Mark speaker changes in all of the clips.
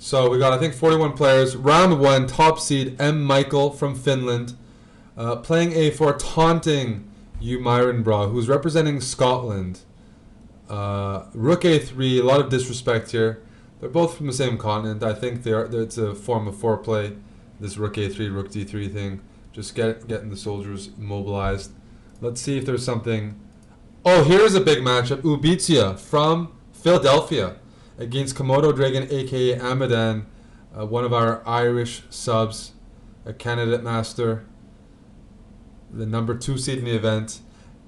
Speaker 1: So we got, I think, 41 players. Round one, top seed M. Michael from Finland, playing A4, taunting U. Myronbra, who's representing Scotland. Rook A3, a lot of disrespect here. They're both from the same continent. I think it's a form of foreplay. This Rook A3, Rook D3 thing, just getting the soldiers mobilized. Let's see if there's something. Oh, here's a big matchup. Ubizia from Philadelphia against Komodo Dragon, aka Amadan, one of our Irish subs, a candidate master, the number 2 seed in the event.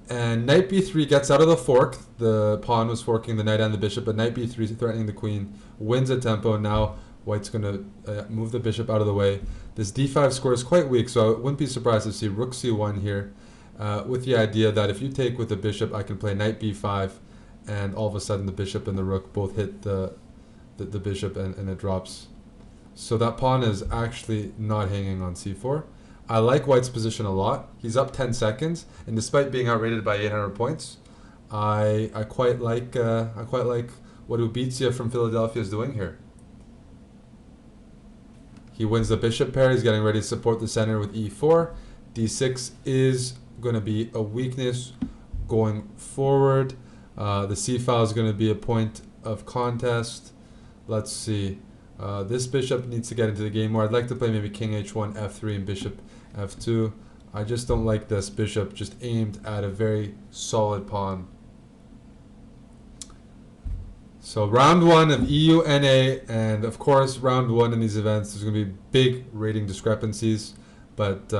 Speaker 1: And knight b3 gets out of the fork. The pawn was forking the knight and the bishop, but knight b3 threatening the queen, wins a tempo. Now white's going to move the bishop out of the way. This d5 score is quite weak, so I wouldn't be surprised to see rook c1 here, with the idea that if you take with the bishop, I can play knight b5, and all of a sudden the bishop and the rook both hit the bishop, and it drops. So that pawn is actually not hanging on c4. I like white's position a lot. He's up 10 seconds, and despite being outrated by 800 points, I quite like what Ubizia from Philadelphia is doing here. He wins the bishop pair. He's getting ready to support the center with e4. d6 is going to be a weakness going forward. The c file is going to be a point of contest. Let's see. This bishop needs to get into the game more. I'd like to play maybe king h1, f3, and bishop f2. I just don't like this bishop just aimed at a very solid pawn. So round one of EU-NA, and of course round one in these events, there's going to be big rating discrepancies. But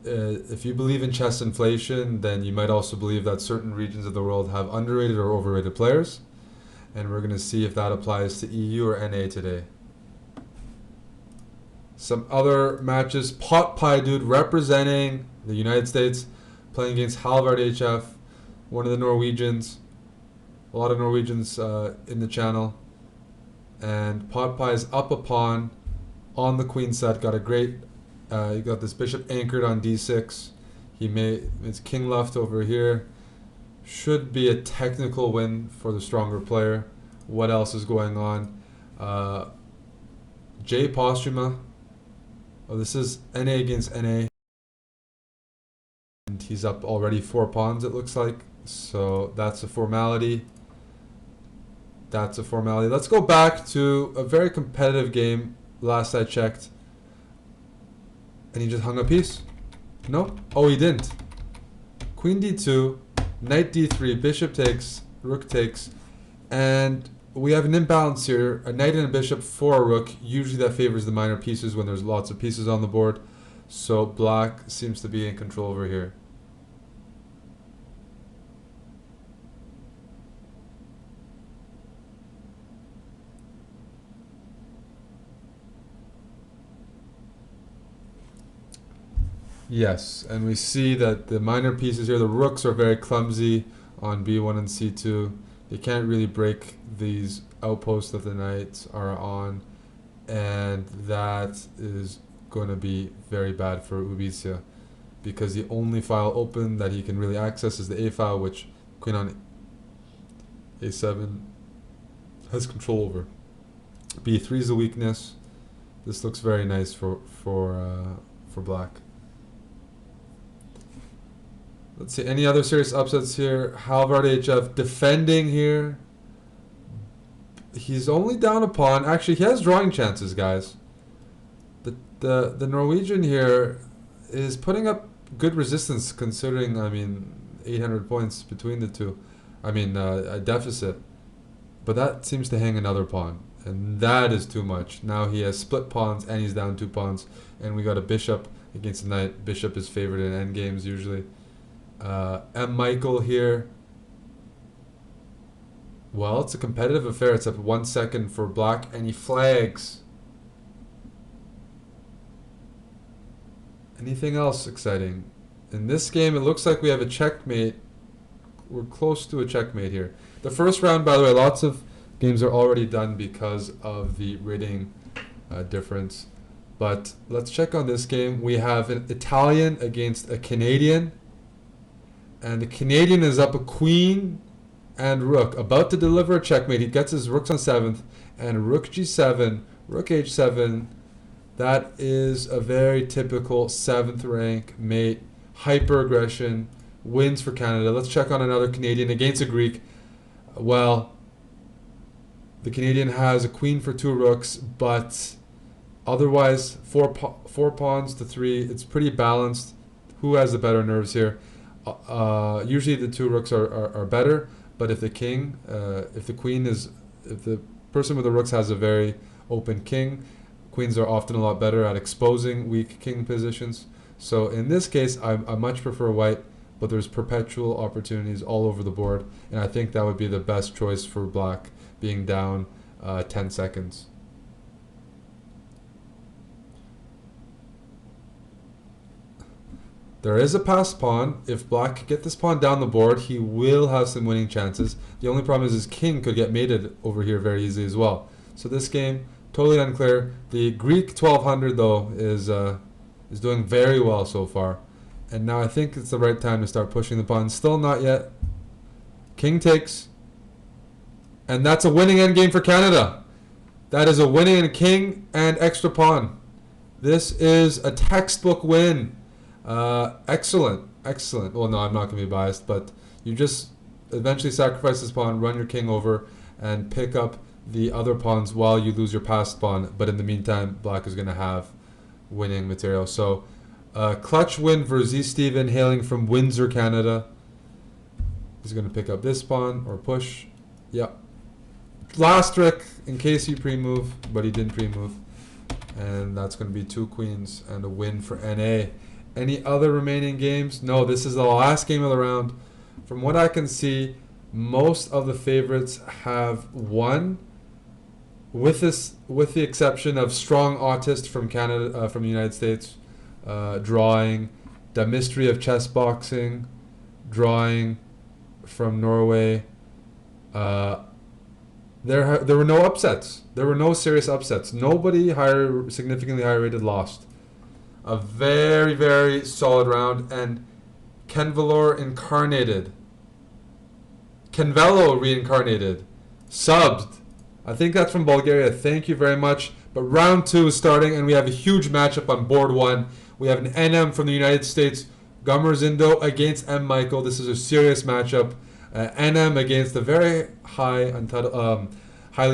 Speaker 1: if you believe in chess inflation, then you might also believe that certain regions of the world have underrated or overrated players. And we're going to see if that applies to EU or NA today. Some other matches. Pot Pie Dude representing the United States, playing against Halvard HF, one of the Norwegians. A lot of Norwegians in the channel. And Pot Pie is up a pawn on the queen set. Got a great, you got this bishop anchored on d6. It's king left over here. Should be a technical win for the stronger player. What else is going on? J Postuma. Oh, this is NA against NA. And he's up already 4 pawns, it looks like. So that's a formality. That's a formality. Let's go back to a very competitive game last I checked. And he just hung a piece. No? Oh, he didn't. Queen d2. Knight d3, bishop takes, rook takes, and we have an imbalance here. A knight and a bishop for a rook. Usually that favors the minor pieces when there's lots of pieces on the board. So black seems to be in control over here. Yes, and we see that the minor pieces here, the rooks are very clumsy on b1 and c2. They can't really break these outposts that the knights are on, and that is going to be very bad for Ubizia, because the only file open that he can really access is the a file, which queen on a7 has control over. b3 is a weakness. This looks very nice for black. Let's see, any other serious upsets here? Halvard HF defending here. He's only down a pawn. Actually, he has drawing chances, guys. The Norwegian here is putting up good resistance, considering, I mean, 800 points between the two. I mean, a deficit. But that seems to hang another pawn, and that is too much. Now he has split pawns, and he's down 2 pawns, and we got a bishop against a knight. Bishop is favored in endgames usually. M. Michael here. Well, it's a competitive affair. It's up 1 second for black, and he flags. Anything else exciting? In this game, it looks like we have a checkmate. We're close to a checkmate here. The first round, by the way, lots of games are already done because of the rating difference. But let's check on this game. We have an Italian against a Canadian. And the Canadian is up a queen and rook. About to deliver a checkmate. He gets his rooks on 7th, and rook g7, rook h7. That is a very typical 7th rank mate. Hyper aggression. Wins for Canada. Let's check on another Canadian against a Greek. Well, the Canadian has a queen for 2 rooks, but otherwise 4 pawns to 3. It's pretty balanced. Who has the better nerves here? Usually the 2 rooks are better, but if the person with the rooks has a very open king, queens are often a lot better at exposing weak king positions. So in this case, I much prefer white, but there's perpetual opportunities all over the board, and I think that would be the best choice for black, being down 10 seconds. There is a passed pawn. If black could get this pawn down the board, he will have some winning chances. The only problem is his king could get mated over here very easily as well. So this game, totally unclear. The Greek 1200 though is doing very well so far. And now I think it's the right time to start pushing the pawn. Still not yet. King takes. And that's a winning endgame for Canada. That is a winning king and extra pawn. This is a textbook win. Excellent. Excellent. Well, no, I'm not going to be biased, but you just eventually sacrifice this pawn, run your king over, and pick up the other pawns while you lose your passed pawn. But in the meantime, black is going to have winning material. So, clutch win for Z Steven, hailing from Windsor, Canada. He's going to pick up this pawn or push. Yep. Last trick in case he pre-move, but he didn't pre-move. And that's going to be 2 queens and a win for NA. Any other remaining games? No, this is the last game of the round. From what I can see, most of the favorites have won, with the exception of Strong Autist from Canada, from the United States, drawing, The Mystery of Chess Boxing, drawing from Norway. There were no upsets. There were no serious upsets. Nobody significantly higher rated lost. A very, very solid round. And Kenvelo reincarnated. Subbed. I think that's from Bulgaria. Thank you very much. But round 2 is starting, and we have a huge matchup on board 1. We have an NM from the United States, Gummerzindo against M. Michael. This is a serious matchup. NM against a very highly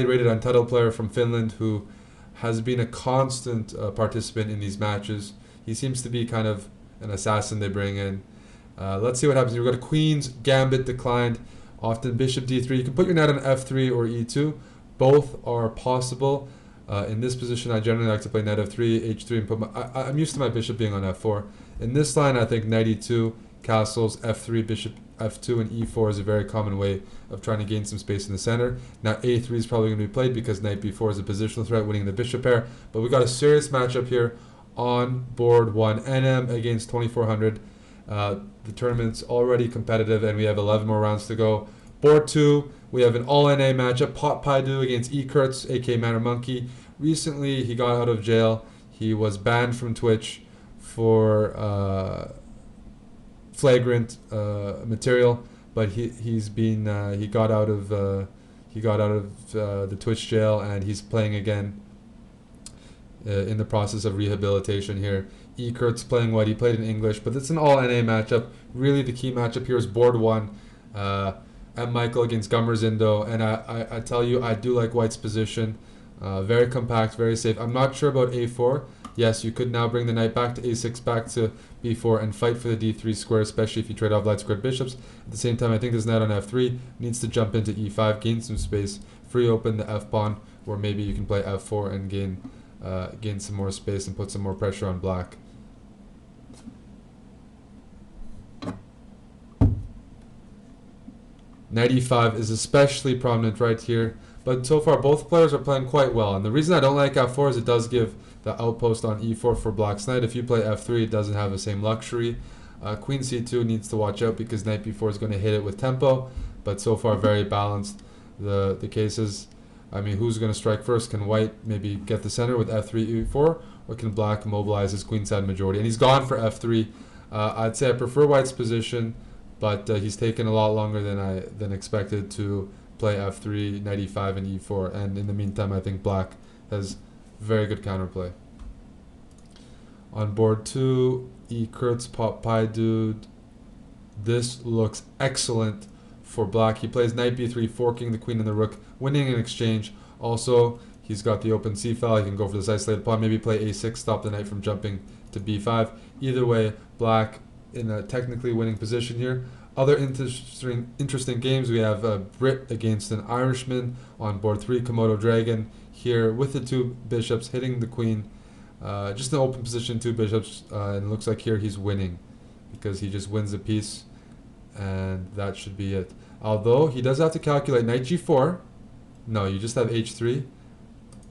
Speaker 1: rated untitled player from Finland who has been a constant participant in these matches. He seems to be kind of an assassin they bring in. Let's see what happens. We've got a Queen's Gambit declined. Often Bishop D3. You can put your knight on F3 or E2. Both are possible. In this position, I generally like to play knight F3, H3, and put my... I'm used to my bishop being on F4. In this line, I think knight E2, castles, F3, bishop F2, and E4 is a very common way of trying to gain some space in the center. Now A3 is probably going to be played because knight B4 is a positional threat, winning the bishop pair. But we got a serious matchup here on board 1. NM against 2400. The tournament's already competitive, and we have 11 more rounds to go. Board 2, we have an all-NA matchup. Pot Paidu against E. Kurtz, a.k.a. Manor Monkey. Recently, he got out of jail. He was banned from Twitch for flagrant material, but he got out of the Twitch jail, and he's playing again in the process of rehabilitation here. E. Kurtz playing white. He played in English, but it's an all-NA matchup. Really, the key matchup here is board 1. M. Michael against Gummerzindo, and I tell you, I do like white's position. Very compact, very safe. I'm not sure about A4. Yes, you could now bring the knight back to A6, back to B4, and fight for the D3 square, especially if you trade off light squared bishops. At the same time, I think this knight on F3 needs to jump into E5, gain some space, free open the F pawn, or maybe you can play F4 and gain some more space and put some more pressure on black. Knight E5 is especially prominent right here, but so far both players are playing quite well. And the reason I don't like F4 is it does give the outpost on E4 for black's knight. If you play F3, it doesn't have the same luxury. Queen C2 needs to watch out because knight B4 is going to hit it with tempo, but so far very balanced. The cases, I mean, who's going to strike first? Can white maybe get the center with F3, E4, or can black mobilize his queenside majority? And he's gone for F3. I'd say I prefer white's position, but he's taken a lot longer than expected to play f3, knight e5, and e4. And in the meantime, I think black has very good counterplay. On board 2, e Kurtz, pop pi dude. This looks excellent for black. He plays knight b3, forking the queen and the rook, winning in exchange. Also, he's got the open c file. He can go for this isolated pawn, maybe play a6, stop the knight from jumping to b5. Either way, black in a technically winning position here. Other interesting games, we have a Brit against an Irishman on board 3, Komodo Dragon here with the 2 bishops hitting the queen. Just an open position, 2 bishops, and it looks like here he's winning because he just wins the piece, and that should be it. Although he does have to calculate knight g4. No, you just have h3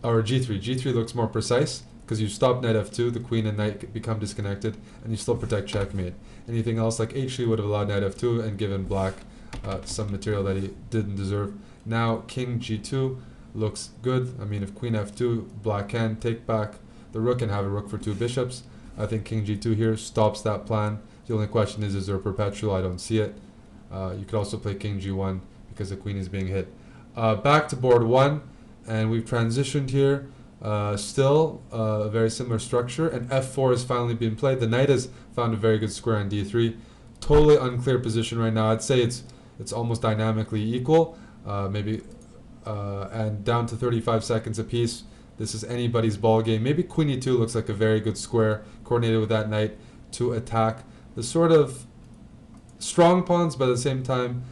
Speaker 1: or g3. G3 looks more precise because you stop knight f2, the queen and knight become disconnected, and you still protect checkmate. Anything else like h3 would have allowed knight f2 and given black some material that he didn't deserve. Now king g2 looks good. I mean, if queen f2, black can take back the rook and have a rook for 2 bishops. I think king g2 here stops that plan. The only question is there a perpetual? I don't see it. You could also play king g1 because the queen is being hit. Back to board 1, and we've transitioned here. Still a very similar structure, and f4 has finally been played. The knight has found a very good square on d3. Totally unclear position right now. I'd say it's almost dynamically equal, maybe, and down to 35 seconds apiece. This is anybody's ball game. Maybe queen e2 looks like a very good square coordinated with that knight to attack the sort of strong pawns, but at the same time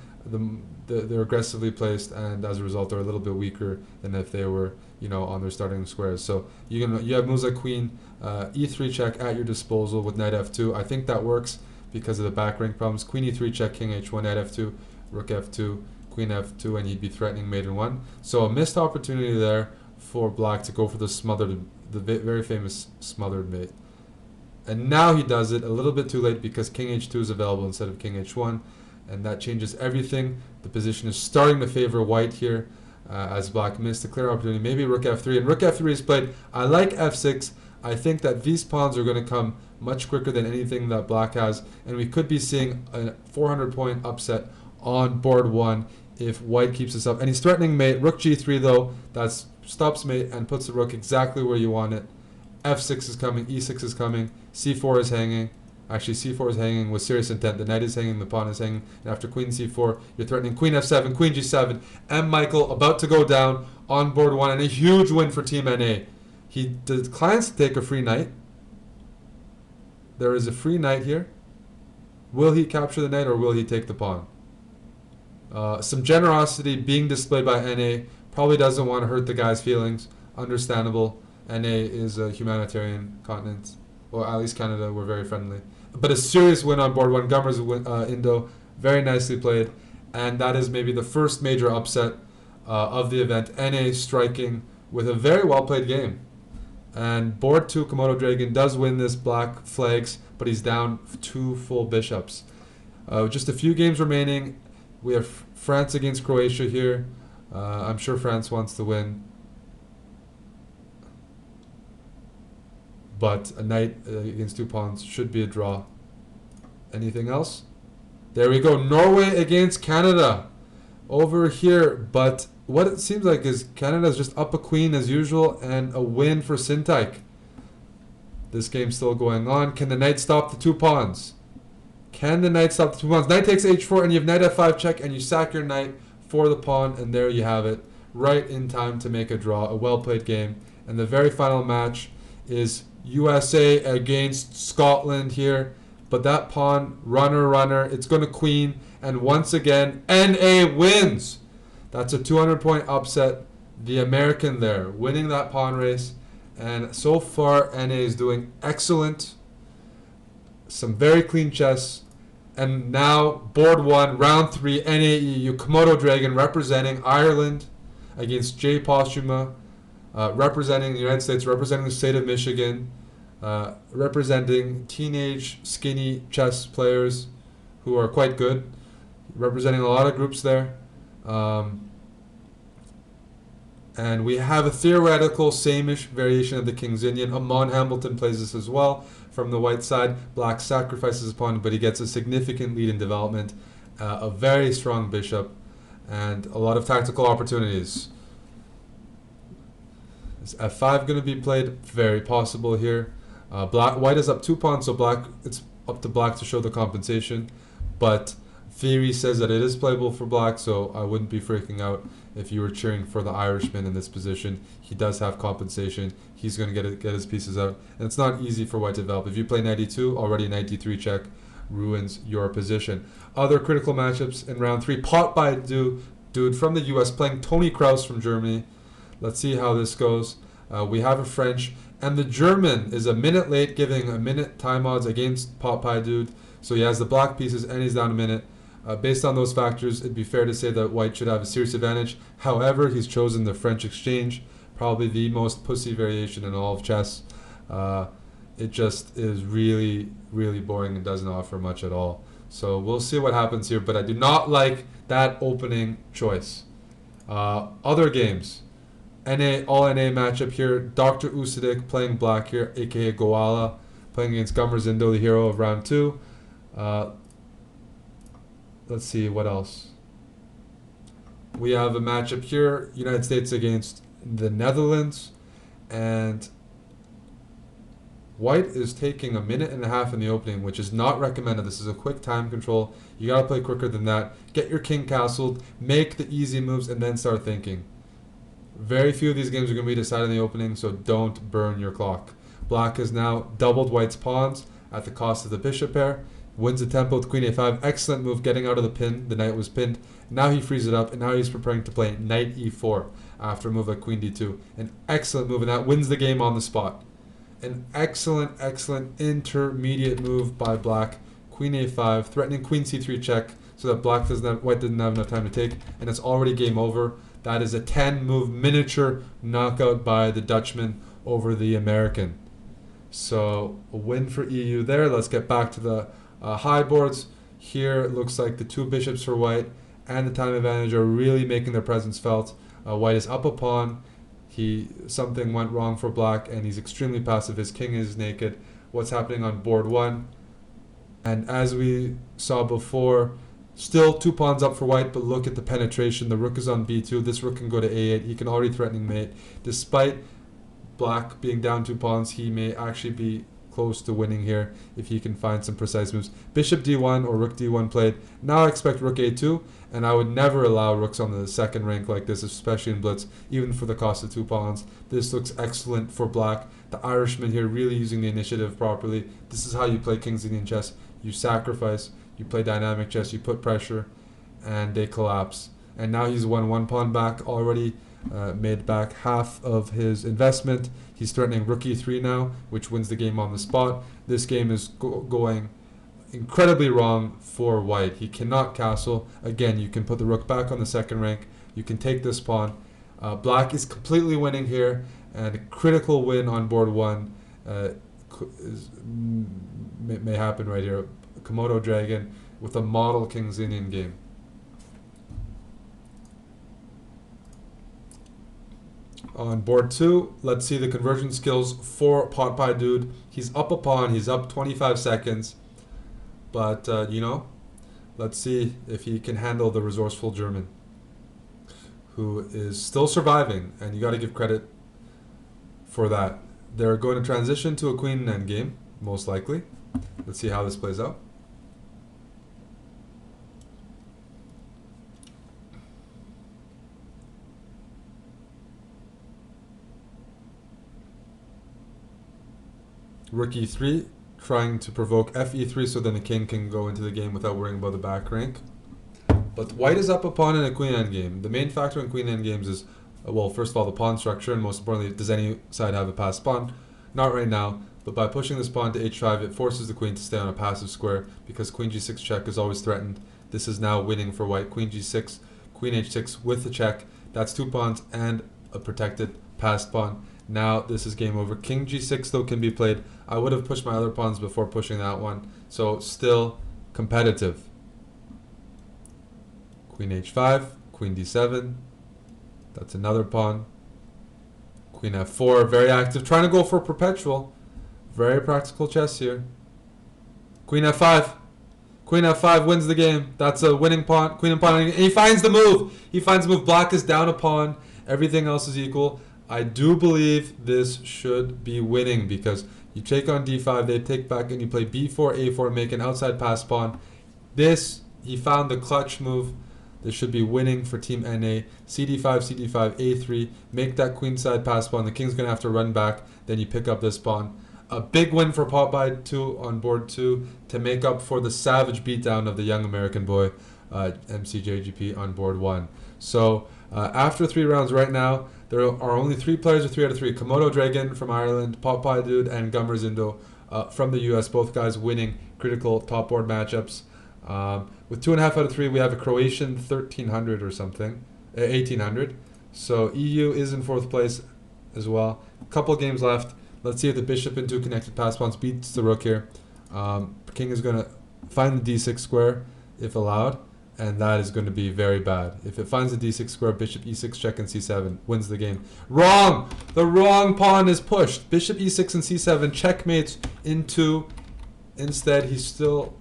Speaker 1: they're aggressively placed, and as a result they're a little bit weaker than if they were, you know, on their starting squares. So you have moves like queen e3 check at your disposal with knight f2. I think that works because of the back rank problems. Queen e3 check, king h1, knight f2, rook f2, queen f2, and he'd be threatening mate in 1. So a missed opportunity there for black to go for the very famous smothered mate. And now he does it a little bit too late because king h2 is available instead of king h1, and that changes everything. The position is starting to favor white here as black missed a clear opportunity. Maybe rook f3, and rook f3 is played. I like f6. I think that these pawns are going to come much quicker than anything that black has, and we could be seeing a 400-point upset on board 1 if white keeps this up. And he's threatening mate. Rook g3 though, that stops mate and puts the rook exactly where you want it. f6 is coming, e6 is coming, c4 is hanging. Actually, c4 is hanging with serious intent. The knight is hanging, the pawn is hanging. And after queen c4, you're threatening queen f7, queen g7. M. Michael about to go down on board 1, and a huge win for Team NA. He declines to take a free knight. There is a free knight here. Will he capture the knight or will he take the pawn? Some generosity being displayed by NA. Probably doesn't want to hurt the guy's feelings. Understandable. NA is a humanitarian continent. Or at least Canada, we're very friendly. But a serious win on board 1. Gummer's Indo. Very nicely played. And that is maybe the first major upset of the event. NA striking with a very well played game. And board 2, Komodo Dragon does win this, black flags, but he's down 2 full bishops. Just a few games remaining. We have France against Croatia here. I'm sure France wants to win. But a knight against 2 pawns should be a draw. Anything else? There we go. Norway against Canada over here. But what it seems like is Canada's just up a queen as usual and a win for Sintek. This game's still going on. Can the knight stop the 2 pawns? Can the knight stop the 2 pawns? Knight takes h4 and you have knight f5 check and you sack your knight for the pawn, and there you have it. Right in time to make a draw. A well-played game. And the very final match is USA against Scotland here. But that pawn, runner, it's going to queen. And once again, NA wins. That's a 200-point upset. The American there winning that pawn race. And so far, NA is doing excellent. Some very clean chess. And now, board 1, round 3, NAEU, Komodo Dragon representing Ireland against Jay Postuma, representing the United States, representing the state of Michigan, representing teenage, skinny chess players who are quite good, representing a lot of groups there. And we have a theoretical same-ish variation of the King's Indian. Amon Hamilton plays this as well from the white side. Black sacrifices his pawn, but he gets a significant lead in development. A very strong bishop and a lot of tactical opportunities. Is f5 going to be played? Very possible here. White is up 2 pawns, so black, it's up to black to show the compensation. But theory says that it is playable for black, so I wouldn't be freaking out if you were cheering for the Irishman in this position. He does have compensation. He's going to get his pieces out. And it's not easy for white to develop. If you play knight e2, already knight d3 check ruins your position. Other critical matchups in round 3. Pot by dude from the US playing Tony Kraus from Germany. Let's see how this goes. We have a French. And the German is a minute late, giving a minute time odds against Pot Pie Dude. So he has the black pieces and he's down a minute. Based on those factors, it'd be fair to say that white should have a serious advantage. However, he's chosen the French exchange, probably the most pussy variation in all of chess. It just is really, really boring and doesn't offer much at all. So we'll see what happens here, but I do not like that opening choice. Other games. All-NA matchup here. Dr. Usidik playing black here, aka Goala, playing against Gummerzindo, the hero of round 2. Let's see, what else? We have a matchup here, United States against the Netherlands. And white is taking a minute and a half in the opening, which is not recommended. This is a quick time control. You got to play quicker than that. Get your king castled, make the easy moves, and then start thinking. Very few of these games are going to be decided in the opening, so don't burn your clock. Black has now doubled white's pawns at the cost of the bishop pair. Wins the tempo with queen a5. Excellent move getting out of the pin. The knight was pinned. Now he frees it up, and now he's preparing to play knight e4 after a move like queen d2. An excellent move, and that wins the game on the spot. An excellent, excellent intermediate move by black. Queen a5, threatening queen c3 check so that white doesn't have enough time to take, and it's already game over. That is a 10-move miniature knockout by the Dutchman over the American. So a win for EU there. Let's get back to the high boards. Here it looks like the 2 bishops for white and the time advantage are really making their presence felt. White is up a pawn. Something went wrong for black, and he's extremely passive. His king is naked. What's happening on board 1? And as we saw before, still 2 pawns up for white, but look at the penetration. The rook is on b2. This rook can go to a8. He can already threatening mate. Despite black being down 2 pawns, he may actually be close to winning here if he can find some precise moves. Bishop d1 or rook d1 played. Now I expect rook a2, and I would never allow rooks on the second rank like this, especially in blitz, even for the cost of 2 pawns. This looks excellent for black. The Irishman here really using the initiative properly. This is how you play King's Indian chess. You sacrifice, you play dynamic chess, you put pressure, and they collapse. And now he's won 1 pawn back, already made back half of his investment. He's threatening rook e3 now, which wins the game on the spot. This game is going incredibly wrong for white. He cannot castle. Again, you can put the rook back on the second rank. You can take this pawn. Black is completely winning here, and a critical win on board 1 may happen right here. Komodo Dragon with a model King's Indian game. On board 2, let's see the conversion skills for Pot Pie Dude. He's up a pawn. He's up 25 seconds. But, let's see if he can handle the resourceful German, who is still surviving, and you got to give credit for that. They're going to transition to a queen endgame, most likely. Let's see how this plays out. Rook e3, trying to provoke f e3 so then the king can go into the game without worrying about the back rank. But white is up a pawn in a queen endgame. The main factor in queen endgames is, well, first of all, the pawn structure, and most importantly, does any side have a passed pawn? Not right now, but by pushing this pawn to h5, it forces the queen to stay on a passive square because queen g6 check is always threatened. This is now winning for white. Queen g6, queen h6 with the check. That's 2 pawns and a protected passed pawn. Now this is game over. King g6 though can be played. I would have pushed my other pawns before pushing that one. So still competitive. Queen h5, queen d7. That's another pawn. Queen f4, very active, trying to go for perpetual. Very practical chess here. Queen f5. Queen f5 wins the game. That's a winning pawn. Queen and pawn. And he finds the move. He finds the move. Black is down a pawn. Everything else is equal. I do believe this should be winning because you take on d5, they take back, and you play b4, a4, make an outside pass pawn. This, he found the clutch move. This should be winning for Team NA. cd5, cd5, a3. Make that queenside pass pawn. The king's going to have to run back. Then you pick up this pawn. A big win for Popeye 2 on board 2 to make up for the savage beatdown of the young American boy, MCJGP, on board 1. So after 3 rounds right now, there are only 3 players with 3 out of 3. Komodo Dragon from Ireland, Popeye Dude, and Gummers Indo from the US. Both guys winning critical top board matchups. With 2.5 out of 3, we have a Croatian 1300 or something, 1800. So EU is in 4th place as well. A couple games left. Let's see if the bishop and 2 connected pass pawns beats the rook here. King is going to find the d6 square if allowed, and that is going to be very bad. If it finds the d6 square, bishop e6 check and c7 wins the game. Wrong! The wrong pawn is pushed. Bishop e6 and c7 checkmates into. Instead, he's still.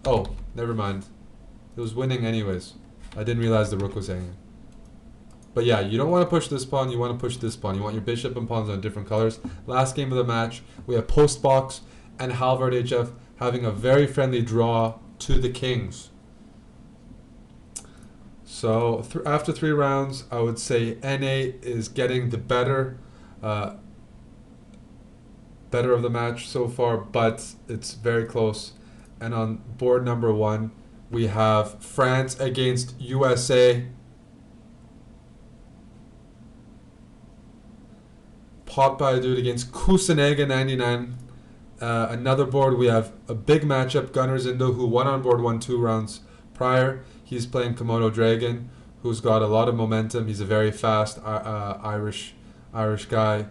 Speaker 1: Oh, never mind. It was winning anyways. I didn't realize the rook was hanging. But yeah, you don't want to push this pawn, you want to push this pawn. You want your bishop and pawns on different colors. Last game of the match, we have Postbox and Halvard HF having a very friendly draw to the kings. So after 3 rounds, I would say NA is getting the better of the match so far, but it's very close. And on board number 1, we have France against USA. Popeye Dude against Kusanega 99. Another board, we have a big matchup. Gunners Indo, who won on board 1 2 rounds prior. He's playing Komodo Dragon, who's got a lot of momentum. He's a very fast Irish guy,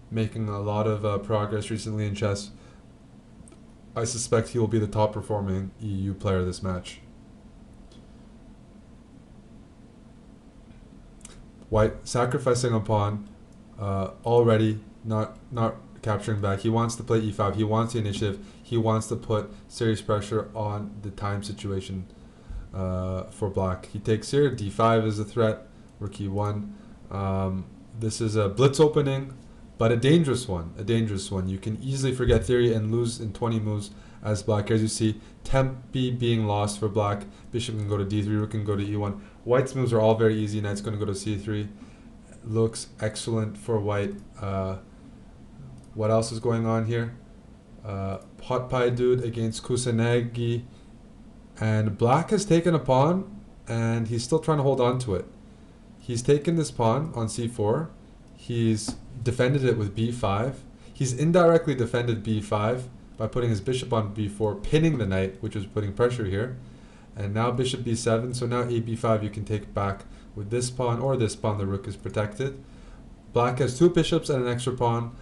Speaker 1: making a lot of progress recently in chess. I suspect he will be the top performing EU player this match. White sacrificing a pawn. Already not capturing back. He wants to play e5. He wants the initiative. He wants to put serious pressure on the time situation for black. He takes here. d5 is a threat. Rook e1. This is a blitz opening, but a dangerous one. You can easily forget theory and lose in 20 moves as black. As you see, tempi being lost for black. Bishop can go to d3. Rook can go to e1. White's moves are all very easy. Knight's going to go to c3. Looks excellent for white. What else is going on here? Popeye Dude against Kusanagi. And black has taken a pawn, and he's still trying to hold on to it. He's taken this pawn on c4. He's defended it with b5. He's indirectly defended b5 by putting his bishop on b4, pinning the knight, which was putting pressure here. And now bishop b7. So now a b5 you can take back with this pawn or this pawn. The rook is protected. Black has 2 bishops and an extra pawn.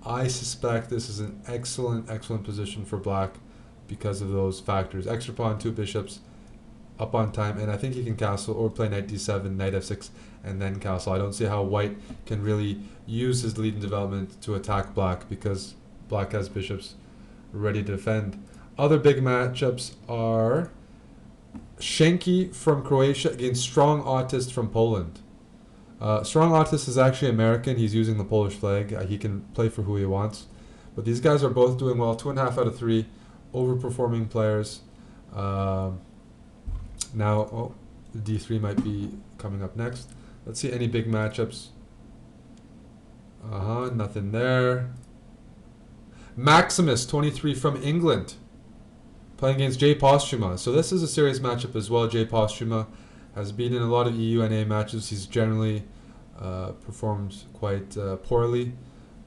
Speaker 1: I suspect this is an excellent position for black because of those factors. Extra pawn, 2 bishops, up on time, and I think he can castle or play knight d7, knight f6, and then castle. I don't see how white can really use his lead in development to attack black because black has bishops ready to defend. Other big matchups are Shenki from Croatia against Strong Autist from Poland. Strong Autist is actually American. He's using the Polish flag. He can play for who he wants. But these guys are both doing well. 2.5 out of 3 overperforming players. Now, d3 might be coming up next. Let's see any big matchups. Nothing there. Maximus, 23 from England, playing against Jay Posthuma. So this is a serious matchup as well. Jay Posthuma has been in a lot of EU NA matches. He's generally performed quite poorly,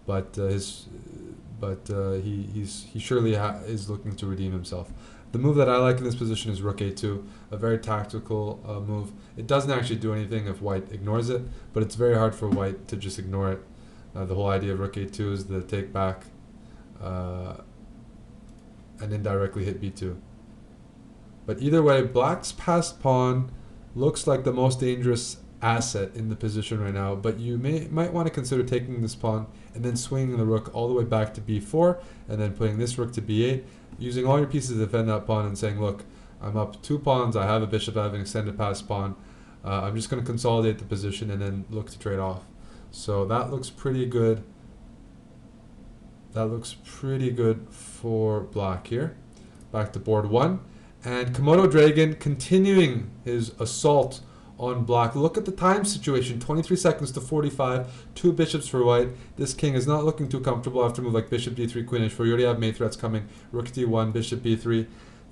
Speaker 1: but he surely is looking to redeem himself. The move that I like in this position is Rook A2, a very tactical move. It doesn't actually do anything if white ignores it, but it's very hard for white to just ignore it. The whole idea of Rook A2 is the take back and indirectly hit B2. But either way, black's passed pawn looks like the most dangerous asset in the position right now, but you might want to consider taking this pawn and then swinging the rook all the way back to b4 and then putting this rook to b8, using all your pieces to defend that pawn and saying, look, I'm up 2 pawns, I have a bishop, I have an extended pass pawn, I'm just going to consolidate the position and then look to trade off. So that looks pretty good. That looks pretty good for black here. Back to board 1. And Komodo Dragon continuing his assault on black. Look at the time situation, 23 seconds to 45, 2 bishops for white. This king is not looking too comfortable after a move like bishop d3, queen h4. You already have mate threats coming, rook d1, bishop b3.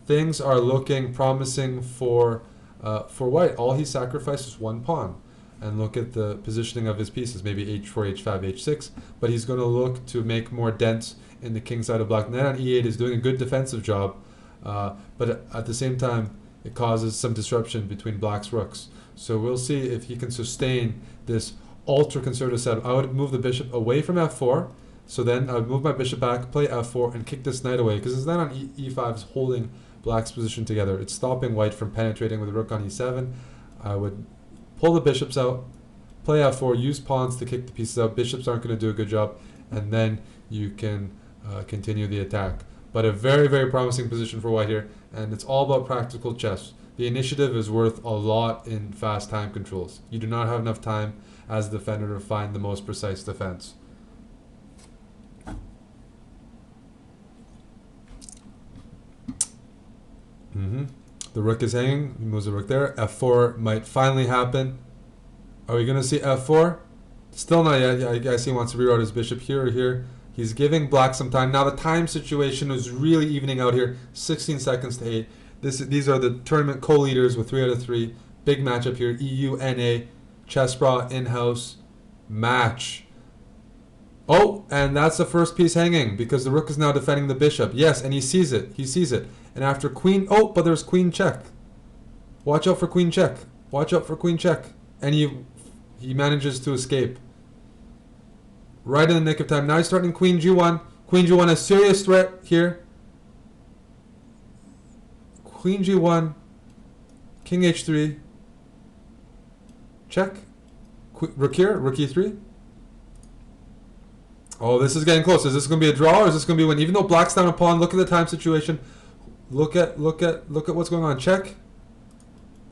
Speaker 1: Things are looking promising for white. All he sacrificed is 1 pawn. And look at the positioning of his pieces, maybe h4, h5, h6, but he's going to look to make more dents in the king side of black. Knight on e8 is doing a good defensive job, but at the same time, it causes some disruption between black's rooks. So we'll see if he can sustain this ultra-conservative setup. I would move the bishop away from f4, so then I would move my bishop back, play f4, and kick this knight away, because his knight on e5 is holding black's position together. It's stopping white from penetrating with the rook on e7. I would pull the bishops out, play f4, use pawns to kick the pieces out. Bishops aren't going to do a good job, and then you can continue the attack. But a very, very promising position for white here, and it's all about practical chess. The initiative is worth a lot in fast time controls. You do not have enough time as a defender to find the most precise defense. The rook is hanging. He moves the rook there. f4 might finally happen. Are we going to see f4? Still not yet. I guess he wants to reroute his bishop here or here. He's giving black some time. Now the time situation is really evening out here. 16 seconds to 8. These are the tournament co-leaders with 3 out of 3. Big matchup here. EU, NA, chessbrah, in-house match. Oh, and that's the first piece hanging because the rook is now defending the bishop. Yes, and he sees it. He sees it. And after queen... Oh, but there's queen check. Watch out for queen check. Watch out for queen check. And he manages to escape. Right in the nick of time. Now he's starting queen g1. Queen g1, a serious threat here. Queen g1. King h3. Check. Rook here. Rook e3. Oh, this is getting close. Is this going to be a draw or is this going to be a win? Even though black's down a pawn, look at the time situation. Look at what's going on. Check.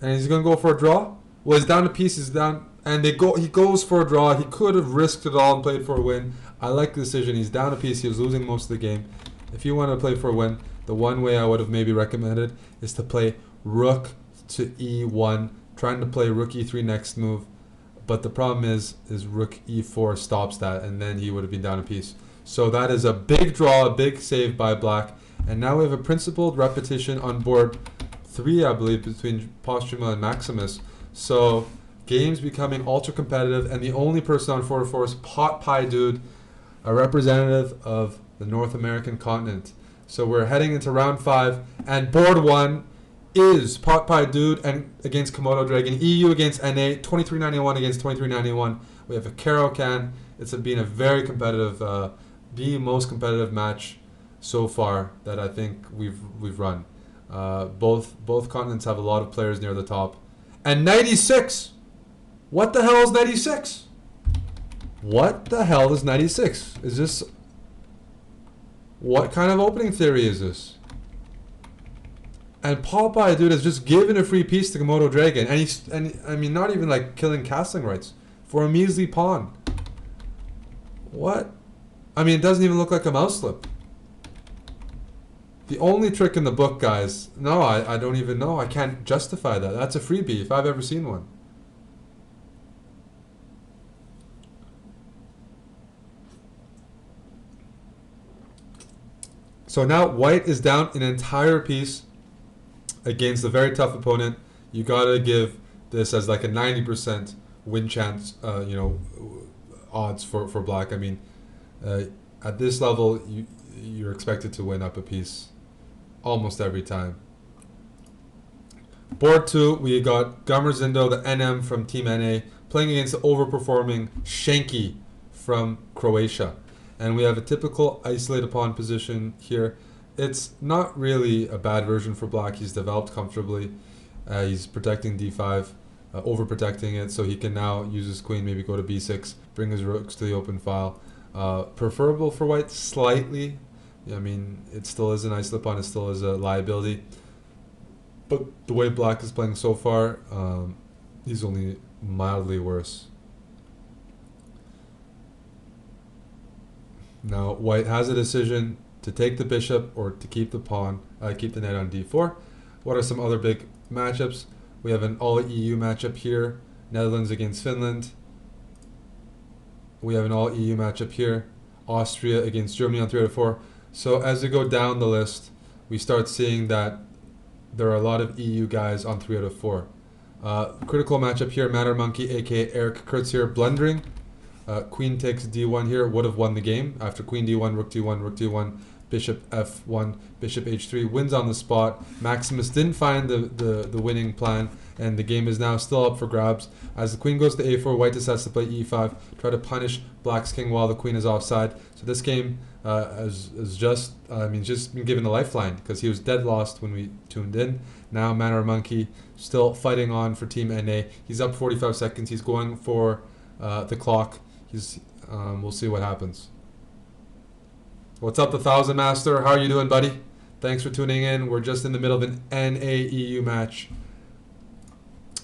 Speaker 1: And he's going to go for a draw. Well, he's down a piece. He's down, and he goes for a draw. He could have risked it all and played for a win. I like the decision. He's down a piece. He was losing most of the game. If you want to play for a win, the one way I would have maybe recommended is to play rook to e1, trying to play rook e3 next move. But the problem is rook e4 stops that, and then he would have been down a piece. So that is a big draw, a big save by black. And now we have a principled repetition on board 3, I believe, between Postuma and Maximus. So games becoming ultra competitive, and the only person on 4-4 is Pot Pie Dude, a representative of the North American continent. So we're heading into round 5, and board 1 is Pot Pie Dude and against Komodo Dragon, EU against NA, 2391 against 2391. We have a Caro-Can. It's been a very competitive, the most competitive match so far that I think we've run. Both continents have a lot of players near the top. And 96! What the hell is 96? What the hell is 96? Is this... What kind of opening theory is this? And Popeye, dude, has just given a free piece to Komodo Dragon. And I mean, not even like killing castling rights. For a measly pawn. What? I mean, it doesn't even look like a mouse slip. The only trick in the book, guys. No, I don't even know. I can't justify that. That's a freebie if I've ever seen one. So now white is down an entire piece against a very tough opponent. You gotta give this as like a 90% win chance, odds for black. I mean, at this level, you're expected to win up a piece almost every time. Board 2, we got Gamerzindo, the NM from Team NA, playing against the overperforming Shanky from Croatia. And we have a typical isolated pawn position here. It's not really a bad version for black. He's developed comfortably. He's protecting d5. overprotecting it, so he can now use his queen, maybe go to b6, bring his rooks to the open file. Preferable for white slightly. I mean, it still is an isolate pawn, it still is a liability. But the way black is playing so far, he's only mildly worse. Now, white has a decision to take the bishop or to keep the pawn, keep the knight on d4. What are some other big matchups? We have an all-EU matchup here, Netherlands against Finland. We have an all-EU matchup here, Austria against Germany on 3 out of 4. So as we go down the list, we start seeing that there are a lot of EU guys on 3 out of 4. Critical matchup here, Matter Monkey, aka Eric Kurtz here, blundering. Queen takes d1 here, would have won the game. After queen d1, rook d1, rook d1, bishop f1, bishop h3, wins on the spot. Maximus didn't find the winning plan, and the game is now still up for grabs. As the queen goes to a4, white decides to play e5, try to punish black's king while the queen is offside. So this game is just been given a lifeline, because he was dead lost when we tuned in. Now Manor Monkey still fighting on for Team NA. He's up 45 seconds. He's going for the clock. We'll see what happens. What's up, the Thousand Master? How are you doing, buddy? Thanks for tuning in. We're just in the middle of an NA-EU match.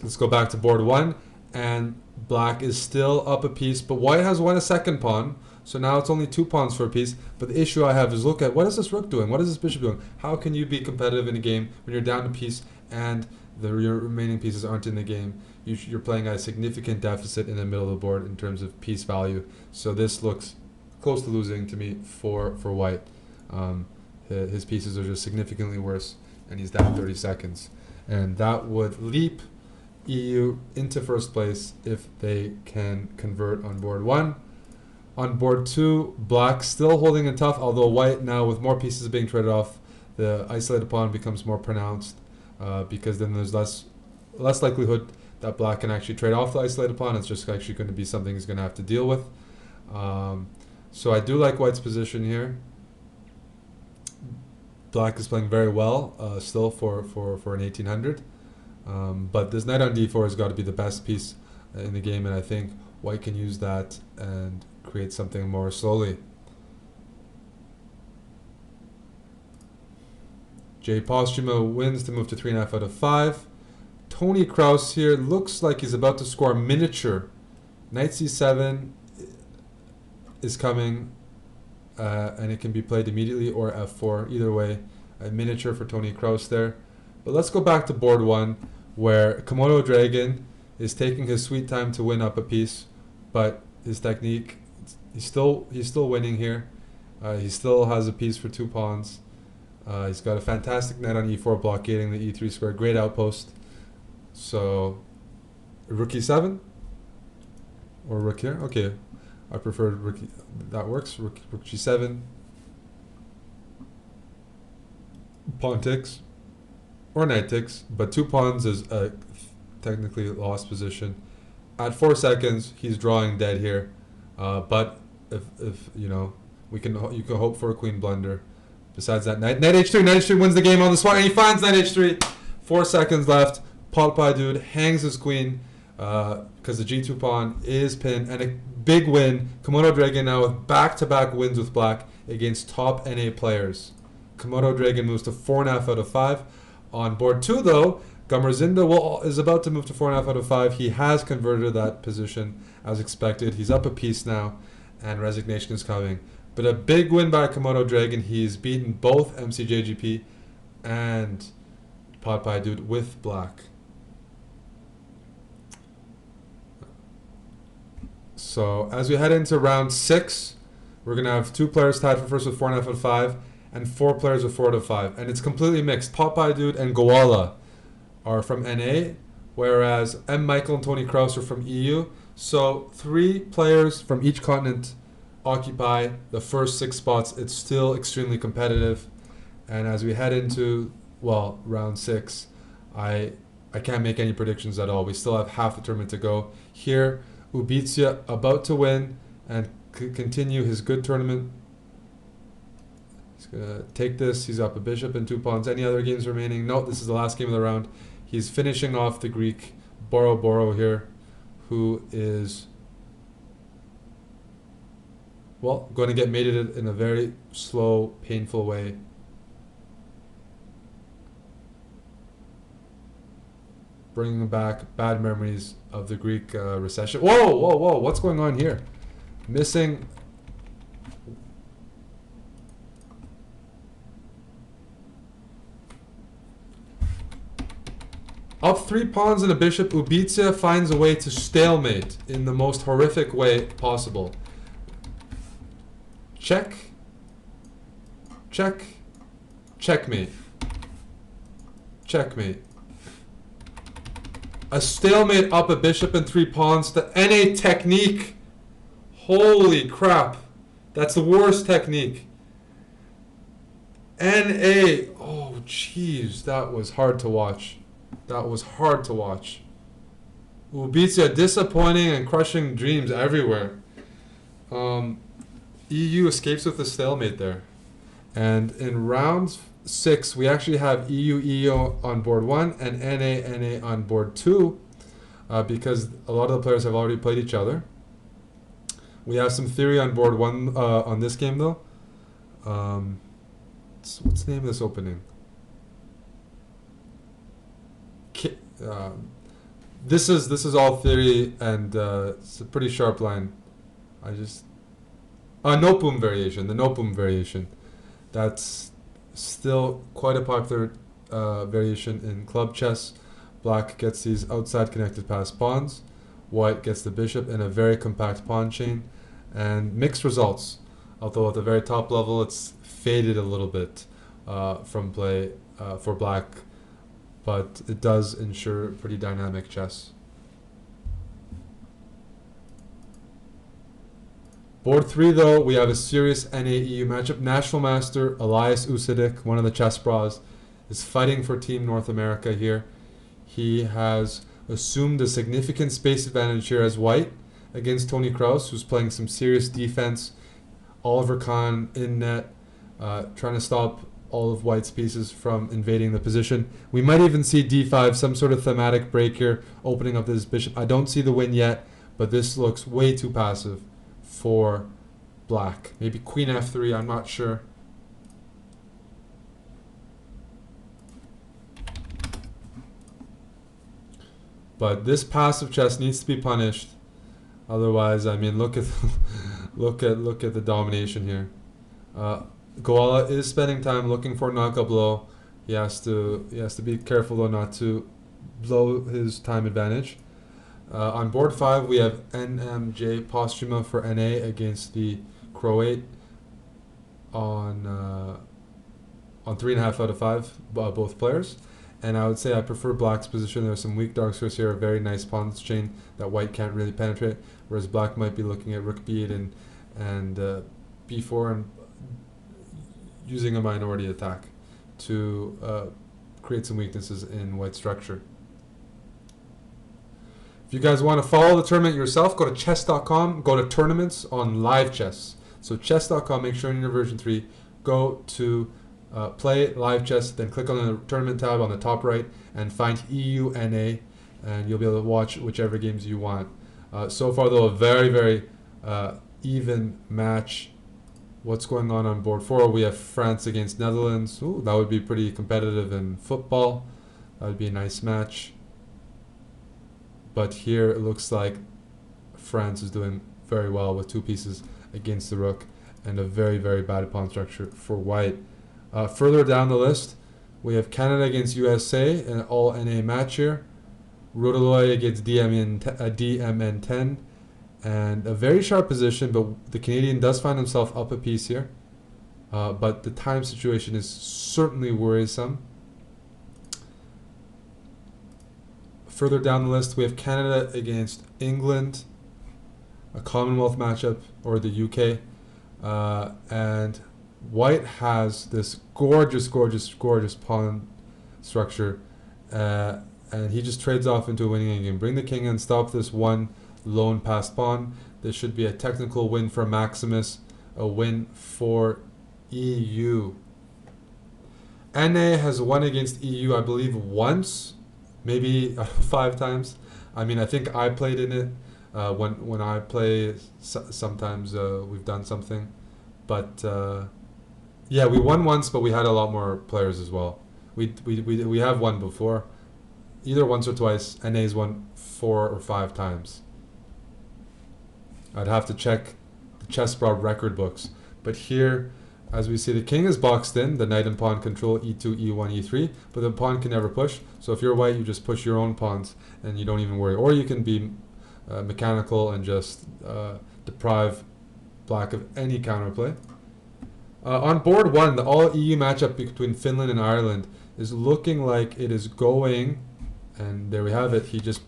Speaker 1: Let's go back to board 1. And black is still up a piece, but white has won a second pawn. So now it's only 2 pawns for a piece. But the issue I have is, look at, what is this rook doing? What is this bishop doing? How can you be competitive in a game when you're down a piece and your remaining pieces aren't in the game? You're playing at a significant deficit in the middle of the board in terms of piece value. So this looks close to losing to me for white. His pieces are just significantly worse, and he's down 30 seconds. And that would leap EU into first place if they can convert on board 1. On board 2, black still holding it tough, although white now, with more pieces being traded off, the isolated pawn becomes more pronounced, because then there's less likelihood that black can actually trade off the isolated pawn. It's just actually going to be something he's going to have to deal with. So I do like white's position here. Black is playing very well still for an 1800. But this knight on d4 has got to be the best piece in the game, and I think white can use that and create something more slowly. Jay Posthuma wins to move to 3.5 out of 5. Tony Kraus here looks like he's about to score a miniature. Knight c7 is coming, and it can be played immediately, or f4. Either way, a miniature for Tony Kraus there. But let's go back to board 1, where Komodo Dragon is taking his sweet time to win up a piece, but his technique, he's still winning here. He still has a piece for 2 pawns. He's got a fantastic knight on e4 blockading the e3 square. Great outpost. So, rook e7? Or rook here? Okay, I prefer rook that works. Rook g7. Pawn takes. Or knight takes. But 2 pawns is a technically lost position. At 4 seconds, he's drawing dead here. But if you know, you can hope for a queen blunder. Besides that, knight h3 wins the game on the spot, and he finds knight h3. 4 seconds left. Potpie dude hangs his queen because the g2 pawn is pinned, and a big win. Komodo Dragon now with back-to-back wins with black against top NA players. Komodo Dragon moves to 4.5 out of 5. On board 2, though, Gamarzinda is about to move to 4.5 out of 5. He has converted that position as expected. He's up a piece now, and resignation is coming. But a big win by Komodo Dragon. He's beaten both MCJGP and Potpie Dude with black. So as we head into round 6, we're going to have 2 players tied for first with 4.5 out of 5, and 4 players with 4 out of 5. And it's completely mixed. Potpie Dude and Goala are from NA, whereas M. Michael and Tony Kraus are from EU. So 3 players from each continent occupy the first 6 spots. It's still extremely competitive. And as we head into, well, round 6, I can't make any predictions at all. We still have half the tournament to go. Here, Ubizia about to win and continue his good tournament. He's going to take this. He's up a bishop and 2 pawns. Any other games remaining? No, this is the last game of the round. He's finishing off the Greek Boro here, who is, well, going to get mated in a very slow, painful way. Bringing back bad memories of the Greek recession. Whoa, whoa, whoa, what's going on here? Missing. Up 3 pawns and a bishop, Ubica finds a way to stalemate in the most horrific way possible. Check. Check. Checkmate. Checkmate. A stalemate up a bishop and 3 pawns. The NA technique. Holy crap. That's the worst technique. NA. Oh, jeez. That was hard to watch. That was hard to watch. Ubica, disappointing and crushing dreams everywhere. EU escapes with a stalemate there. And in round 6, we actually have EU on board 1 and NA on board 2 because a lot of the players have already played each other. We have some theory on board 1 on this game though. What's the name of this opening? This is all theory, and it's a pretty sharp line. Nopum variation, the Nopum variation. That's still quite a popular variation in club chess. Black gets these outside connected passed pawns. White gets the bishop in a very compact pawn chain, and mixed results. Although at the very top level, it's faded a little bit from play for black. But it does ensure pretty dynamic chess. Board 3, though, we have a serious NA-EU matchup. National Master Elias Usidik, one of the chessbrahs, is fighting for Team North America here. He has assumed a significant space advantage here as white against Tony Kraus, who's playing some serious defense. Oliver Kahn in net, trying to stop all of white's pieces from invading the position. We might even see d5, some sort of thematic break here, opening up this bishop. I don't see the win yet, but this looks way too passive for black. Maybe queen f3, I'm not sure. But this passive chess needs to be punished. Otherwise, I mean, look at look at the domination here. Goala is spending time looking for a knockup blow. He has to be careful though not to blow his time advantage. On board 5 we have NMJ Postuma for NA against the Croat on 3.5 out of 5 both players. And I would say I prefer black's position. There's some weak dark squares here, a very nice pawn chain that white can't really penetrate, whereas black might be looking at rook b8 and b4 and using a minority attack to create some weaknesses in white structure. If you guys want to follow the tournament yourself, go to chess.com, go to tournaments on live chess. So chess.com, make sure you're in your version 3, go to play live chess, then click on the tournament tab on the top right and find EU NA, and you'll be able to watch whichever games you want. So far though, a very, very even match. What's going on board 4? We have France against Netherlands. Ooh, that would be pretty competitive in football. That would be a nice match. But here it looks like France is doing very well with 2 pieces against the rook and a very, very bad pawn structure for white. Further down the list, we have Canada against USA, an all NA match here. Rodoloy against DMN10. And a very sharp position, but the Canadian does find himself up a piece here. But the time situation is certainly worrisome. Further down the list, we have Canada against England, a Commonwealth matchup, or the UK. And white has this gorgeous, gorgeous, gorgeous pawn structure. And he just trades off into a winning game. Bring the king and stop this one lone passed pawn. This should be a technical win for Maximus, a win for EU. NA has won against EU, I believe, once, maybe 5 times. I mean, I think I played in it. When I play, sometimes we've done something, but yeah, we won once, but we had a lot more players as well. We have won before, either once or twice. NA's won 4 or 5 times. I'd have to check the chessbrah record books, but here, as we see, the king is boxed in. The knight and pawn control e2, e1, e3, but the pawn can never push. So if you're white, you just push your own pawns, and you don't even worry. Or you can be mechanical and just deprive black of any counterplay. On board 1, the all-EU matchup between Finland and Ireland is looking like it is going, and there we have it. He just,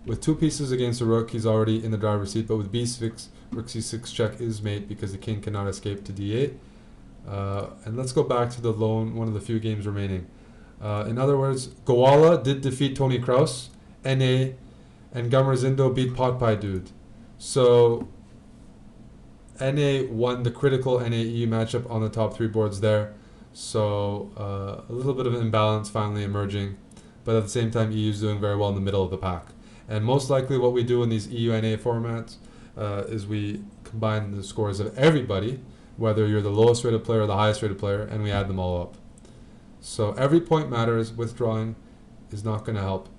Speaker 1: with 2 pieces against a rook, he's already in the driver's seat, but with b6, rook c6 check is mate because the king cannot escape to d8. And let's go back to the one of the few games remaining. In other words, Goala did defeat Tony Kraus, NA, and Gamarzindo beat Potpie Dude. So NA won the critical NA-EU matchup on the top 3 boards there. So a little bit of an imbalance finally emerging, but at the same time EU is doing very well in the middle of the pack. And most likely what we do in these EU-NA formats is we combine the scores of everybody, whether you're the lowest rated player or the highest rated player, and we add them all up. So every point matters. Withdrawing is not going to help.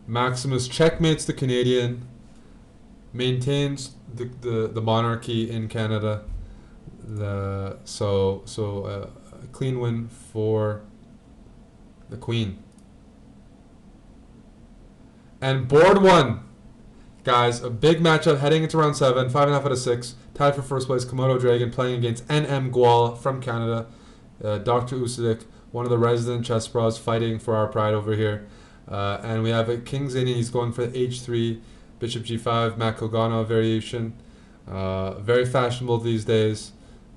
Speaker 1: Maximus checkmates the Canadian, maintains the monarchy in Canada. So a clean win for the Queen. And board 1, guys, a big matchup heading into round 7, 5.5 out of 6, tied for first place. Komodo Dragon playing against NM Guala from Canada. Dr. Usidik, one of the resident chess bros, fighting for our pride over here. And we have a King Zanian. He's going for the h3, bishop g5, Matt Kogano variation. Very fashionable these days,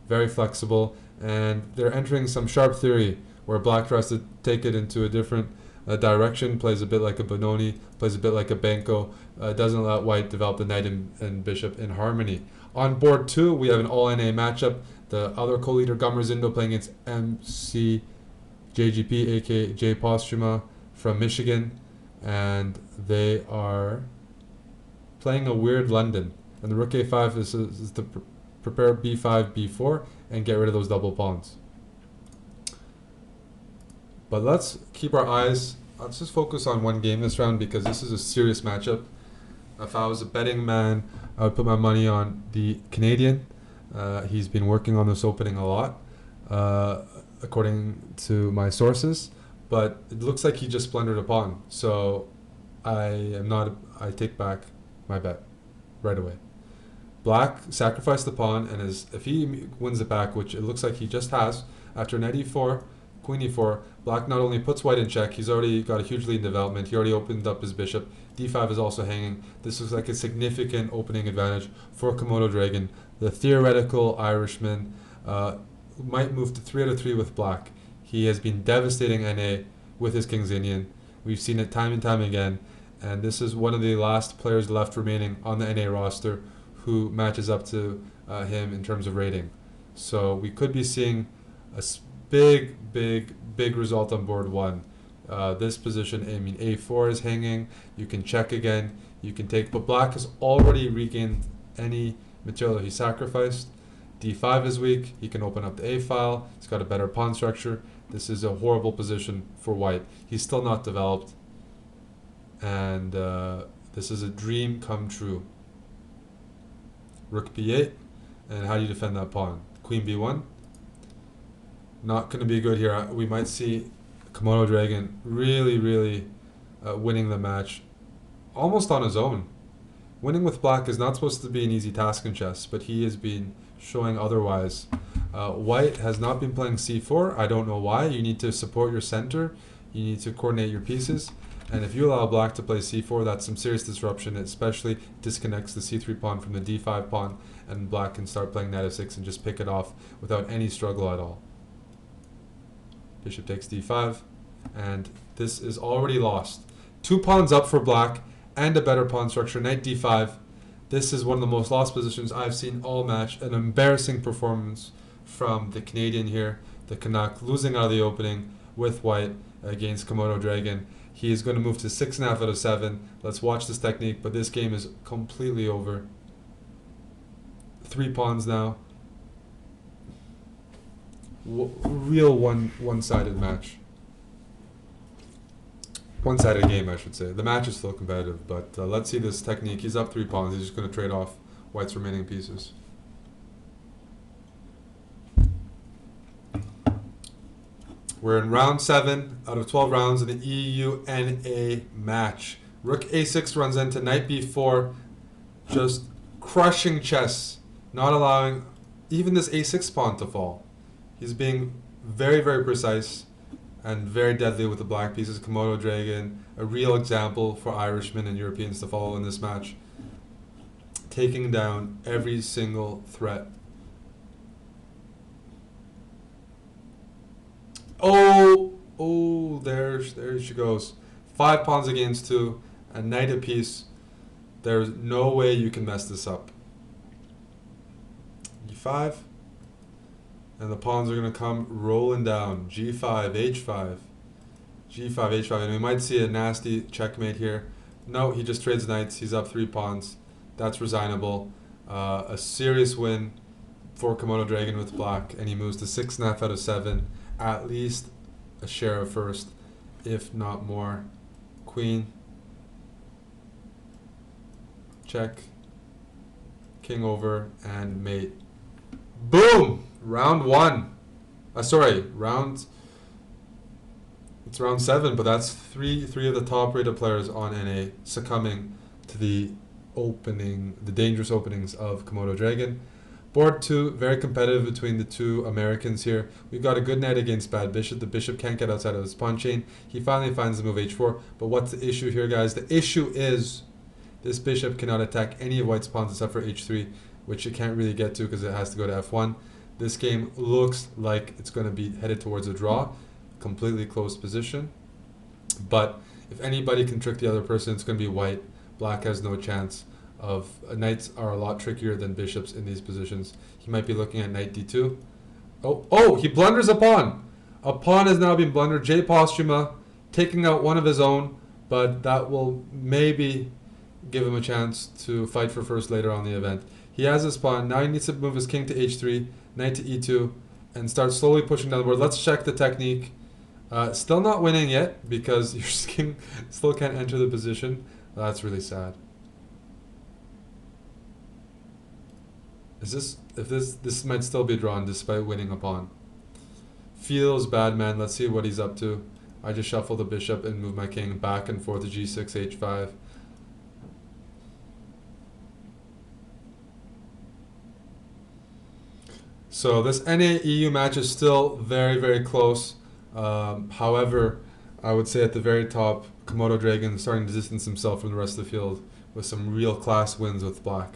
Speaker 1: very flexible, and they're entering some sharp theory where black tries to take it into a different direction, plays a bit like a Benoni, plays a bit like a Benko, doesn't let white develop the knight and bishop in harmony. On board 2, we have an all-NA matchup. The other co-leader, Gamarzindo, playing against MC JGP, aka Jay Postuma, from Michigan, and they are playing a weird London. And the rook a5 is to prepare b5, b4, and get rid of those double pawns. But let's keep our eyes, let's just focus on one game this round because this is a serious matchup. If I was a betting man, I would put my money on the Canadian. He's been working on this opening a lot, according to my sources. But it looks like he just blundered a pawn. So I take back my bet right away. Black sacrificed the pawn, and if he wins it back, which it looks like he just has, after knight e4, queen e4, black not only puts white in check, he's already got a huge lead in development. He already opened up his bishop. d5 is also hanging. This looks like a significant opening advantage for Komodo Dragon. The theoretical Irishman might move to 3 out of 3 with black. He has been devastating NA with his King Zanian. We've seen it time and time again, and this is one of the last players left remaining on the NA roster who matches up to him in terms of rating. So we could be seeing a big result on board 1. This position, I mean, a4 is hanging. You can check again. You can take, but black has already regained any material he sacrificed. d5 is weak. He can open up the a file. He's got a better pawn structure. This is a horrible position for white. He's still not developed, and this is a dream come true. Rook b8, and how do you defend that pawn? Queen b1. Not going to be good here. We might see Komodo Dragon really winning the match almost on his own. Winning with black is not supposed to be an easy task in chess, but he has been showing otherwise. White has not been playing c4. I don't know why. You need to support your center. You need to coordinate your pieces. And if you allow black to play c4, that's some serious disruption. It especially disconnects the c3 pawn from the d5 pawn, and black can start playing knight f6 and just pick it off without any struggle at all. Bishop takes d5, and this is already lost. 2 pawns up for black and a better pawn structure. Knight d5. This is one of the most lost positions I've seen all match. An embarrassing performance from the Canadian here, the Canuck, losing out of the opening with white against Komodo Dragon. He is going to move to 6.5 out of 7. Let's watch this technique, but this game is completely over. 3 pawns now. Real one-sided match. One-sided game, I should say. The match is still competitive, but let's see this technique. He's up 3 pawns. He's just going to trade off white's remaining pieces. We're in round 7 out of 12 rounds of the EUNA match. Rook A6 runs into knight B4, just crushing chess, not allowing even this A6 pawn to fall. He's being very, very precise and very deadly with the black pieces. Komodo Dragon, a real example for Irishmen and Europeans to follow in this match. Taking down every single threat. Oh, there she goes. 5 pawns against 2, a knight apiece. There's no way you can mess this up. E5. And the pawns are going to come rolling down. G5, H5. G5, H5. And we might see a nasty checkmate here. No, he just trades knights. He's up 3 pawns. That's resignable. A serious win for Komodo Dragon with black. And he moves to 6.5 out of 7. At least a share of first, if not more. Queen. Check. King over and mate. Boom! Round 1. It's round 7, but that's three of the top rated players on NA succumbing to the dangerous openings of Komodo Dragon. Board 2, very competitive between the 2 Americans here. We've got a good knight against bad bishop. The bishop can't get outside of his pawn chain. He finally finds the move H4. But what's the issue here, guys? The issue is this bishop cannot attack any of white's pawns except for H3, which it can't really get to because it has to go to F1. This game looks like it's going to be headed towards a draw. Completely closed position. But if anybody can trick the other person, it's going to be white. Black has no chance. Knights are a lot trickier than bishops in these positions. He might be looking at knight d2. Oh, he blunders a pawn. A pawn has now been blundered. J. Posthuma taking out one of his own, but that will maybe give him a chance to fight for first later on in the event. He has his pawn. Now he needs to move his king to h3, knight to e2, and start slowly pushing down the board. Let's check the technique. Still not winning yet because your king still can't enter the position. That's really sad. This might still be drawn despite winning a pawn. Feels bad, man. Let's see what he's up to. I just shuffle the bishop and move my king back and forth to g6, h5. So this NA-EU match is still very, very close. However, I would say at the very top, Komodo Dragon is starting to distance himself from the rest of the field with some real class wins with black.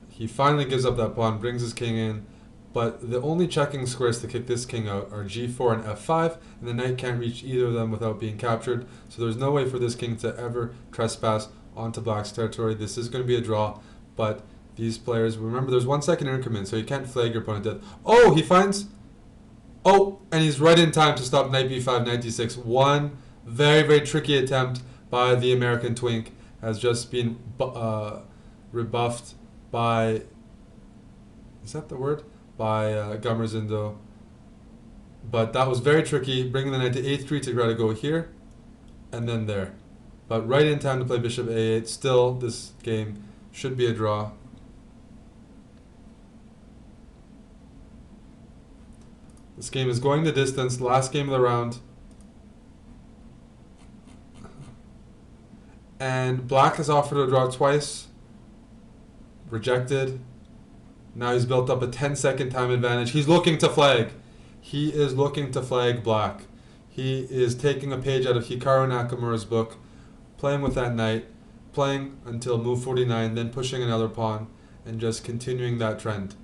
Speaker 1: He finally gives up that pawn, brings his king in, but the only checking squares to kick this king out are g4 and f5, and the knight can't reach either of them without being captured, so there's no way for this king to ever trespass onto black's territory. This is going to be a draw, but these players, remember there's 1 second increment, so you can't flag your opponent dead. Oh, he finds... Oh, and he's right in time to stop knight b5, knight d6. One very, very tricky attempt by the American twink has just been rebuffed by, is that the word? By Gamerzindo. But that was very tricky, bringing the knight to a3 to try to go here, and then there. But right in time to play bishop a8. Still, this game should be a draw. This game is going the distance, last game of the round. And black has offered a draw twice. Rejected. Now he's built up a 10-second time advantage. He's looking to flag. He is looking to flag black. He is taking a page out of Hikaru Nakamura's book, playing with that knight, playing until move 49, then pushing another pawn, and just continuing that trend.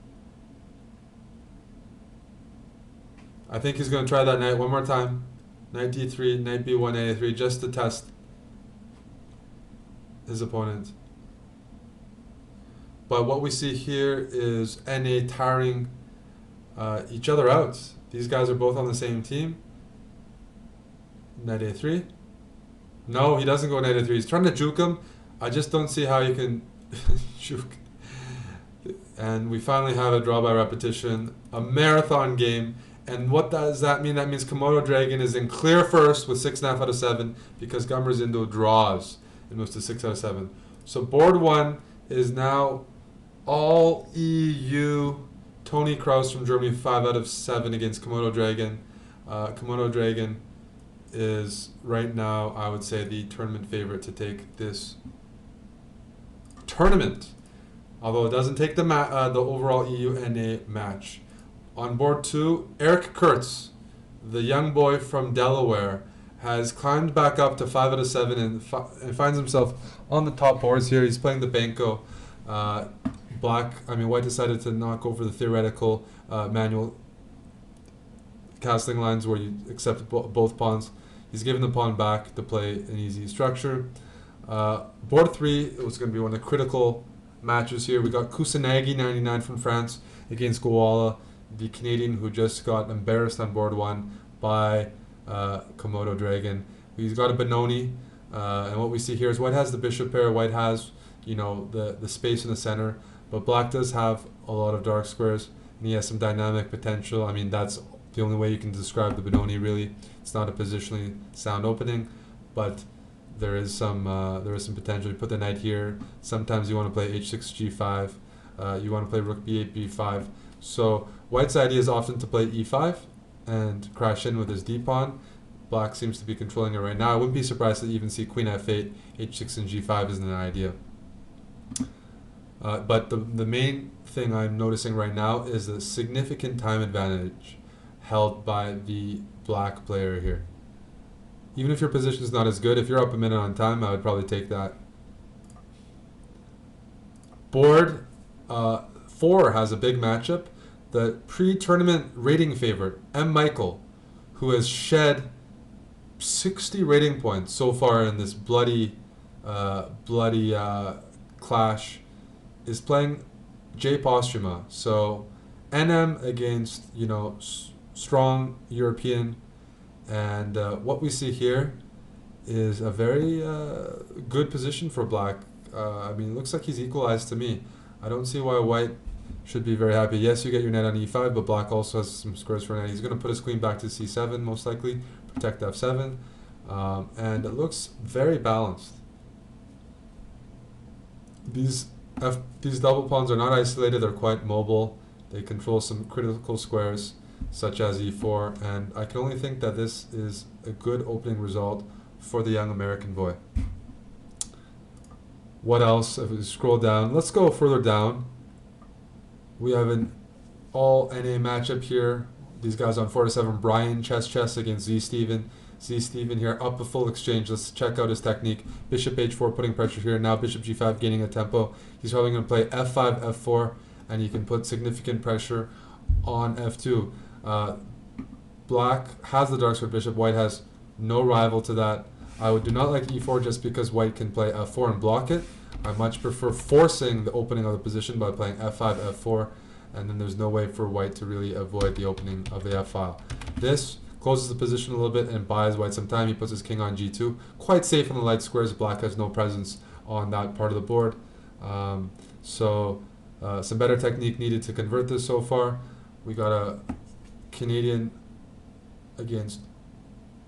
Speaker 1: I think he's going to try that knight one more time. Knight d3, knight b1, a3, just to test his opponent. But what we see here is NA tiring each other out. These guys are both on the same team. Knight A3. No, he doesn't go knight A3. He's trying to juke him. I just don't see how you can juke. And we finally have a draw by repetition, a marathon game. And what does that mean? That means Komodo Dragon is in clear first with 6.5 out of 7 because Gummerzindo draws and moves to 6 out of 7. So board 1 is now all EU. Tony Kraus from Germany, 5 out of 7 against Komodo Dragon. Komodo Dragon is right now, I would say, the tournament favorite to take this tournament. Although it doesn't take the overall EU-NA match. On board 2, Eric Kurtz, the young boy from Delaware, has climbed back up to 5 out of 7 and finds himself on the top boards here. He's playing the Banco. White decided to not go for the theoretical manual castling lines where you accept both pawns. He's given the pawn back to play an easy structure. Board 3, it was going to be one of the critical matches here. We got Kusanagi 99 from France against Goala, the Canadian who just got embarrassed on board 1 by Komodo Dragon. He's got a Benoni, and what we see here is White has the bishop pair. White has, the space in the center, but Black does have a lot of dark squares, and he has some dynamic potential. I mean, that's the only way you can describe the Benoni, really. It's not a positionally sound opening, but there is some potential. You put the knight here. Sometimes you want to play h6 g5. You want to play rook b8 b5. So White's idea is often to play e5 and crash in with his d pawn. Black seems to be controlling it right now. I wouldn't be surprised to even see queen f8, h6 and g5 isn't an idea. But the main thing I'm noticing right now is the significant time advantage held by the Black player here. Even if your position is not as good, if you're up a minute on time, I would probably take that. Board 4 has a big matchup. The pre-tournament rating favorite, M. Michael, who has shed 60 rating points so far in this bloody clash, is playing J. Posthuma. So NM against, strong European. And what we see here is a very good position for Black. It looks like he's equalized to me. I don't see why White should be very happy. Yes, you get your knight on e5, but Black also has some squares for knight. He's going to put his queen back to c7, most likely, protect f7. And it looks very balanced. These double pawns are not isolated. They're quite mobile. They control some critical squares, such as e4, and I can only think that this is a good opening result for the young American boy. What else? If we scroll down, let's go further down. We have an all NA matchup here. These guys on 4 to 7. Brian chess against Z Steven. Z Steven here up a full exchange. Let's check out his technique. Bishop h4 putting pressure here. Now bishop g5 gaining a tempo. He's probably going to play f5, f4, and he can put significant pressure on f2. Black has the dark square bishop. White has no rival to that. I do not like e4 just because White can play f4 and block it. I much prefer forcing the opening of the position by playing f5, f4, and then there's no way for White to really avoid the opening of the f-file. This closes the position a little bit and buys White some time. He puts his king on g2. Quite safe on the light squares. Black has no presence on that part of the board. Some better technique needed to convert this so far. We got a Canadian against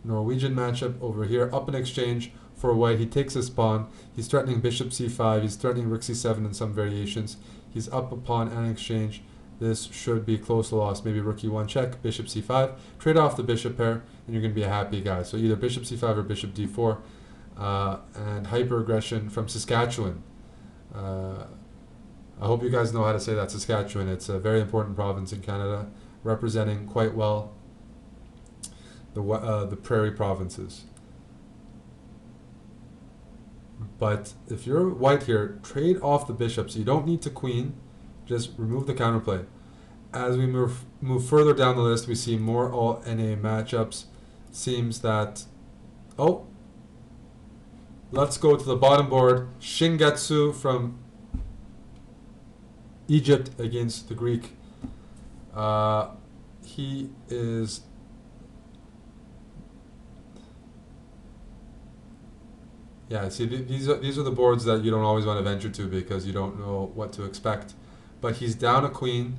Speaker 1: Norwegian matchup over here. Up in exchange for White. He takes his pawn. He's threatening bishop c5. He's threatening rook c7 in some variations. He's up a pawn and exchange. This should be close to loss. Maybe rook e1 check, bishop c5. Trade off the bishop pair, and you're going to be a happy guy. So either bishop c5 or bishop d4. And hyper aggression from Saskatchewan. I hope you guys know how to say that, Saskatchewan. It's a very important province in Canada, representing quite well the prairie provinces. But if you're White here, trade off the bishops. You don't need to queen, just remove the counterplay. As we move further down the list, we see more all NA matchups. Seems that, let's go to the bottom board. Shingetsu from Egypt against the Greek. He is... Yeah, see, these are the boards that you don't always want to venture to because you don't know what to expect. But he's down a queen.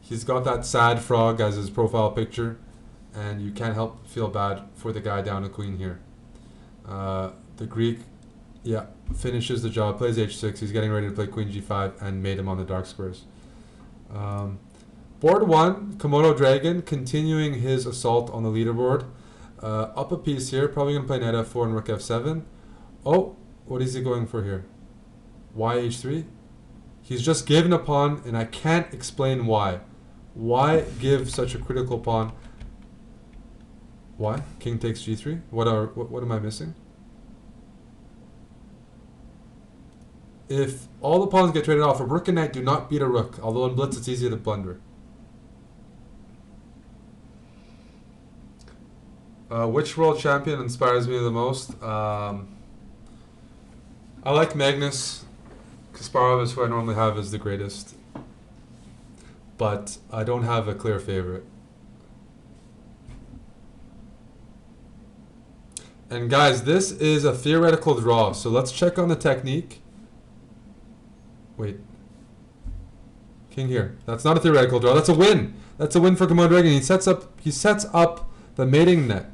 Speaker 1: He's got that sad frog as his profile picture, and you can't help feel bad for the guy down a queen here. The Greek, yeah, finishes the job, plays h6. He's getting ready to play queen g5 and made him on the dark squares. Board 1, Komodo Dragon continuing his assault on the leaderboard. Up a piece here, probably going to play knight f4 and rook f7. Oh, what is he going for here? Why h3? He's just given a pawn, and I can't explain why. Why give such a critical pawn? Why? King takes g3? What am I missing? If all the pawns get traded off, a rook and knight do not beat a rook, although in blitz it's easy to blunder. Which world champion inspires me the most? I like Magnus. Kasparov is who I normally have as the greatest. But I don't have a clear favorite. And guys, this is a theoretical draw, so let's check on the technique. Wait. King here. That's not a theoretical draw. That's a win. That's a win for Komodo Dragon. He sets up the mating net.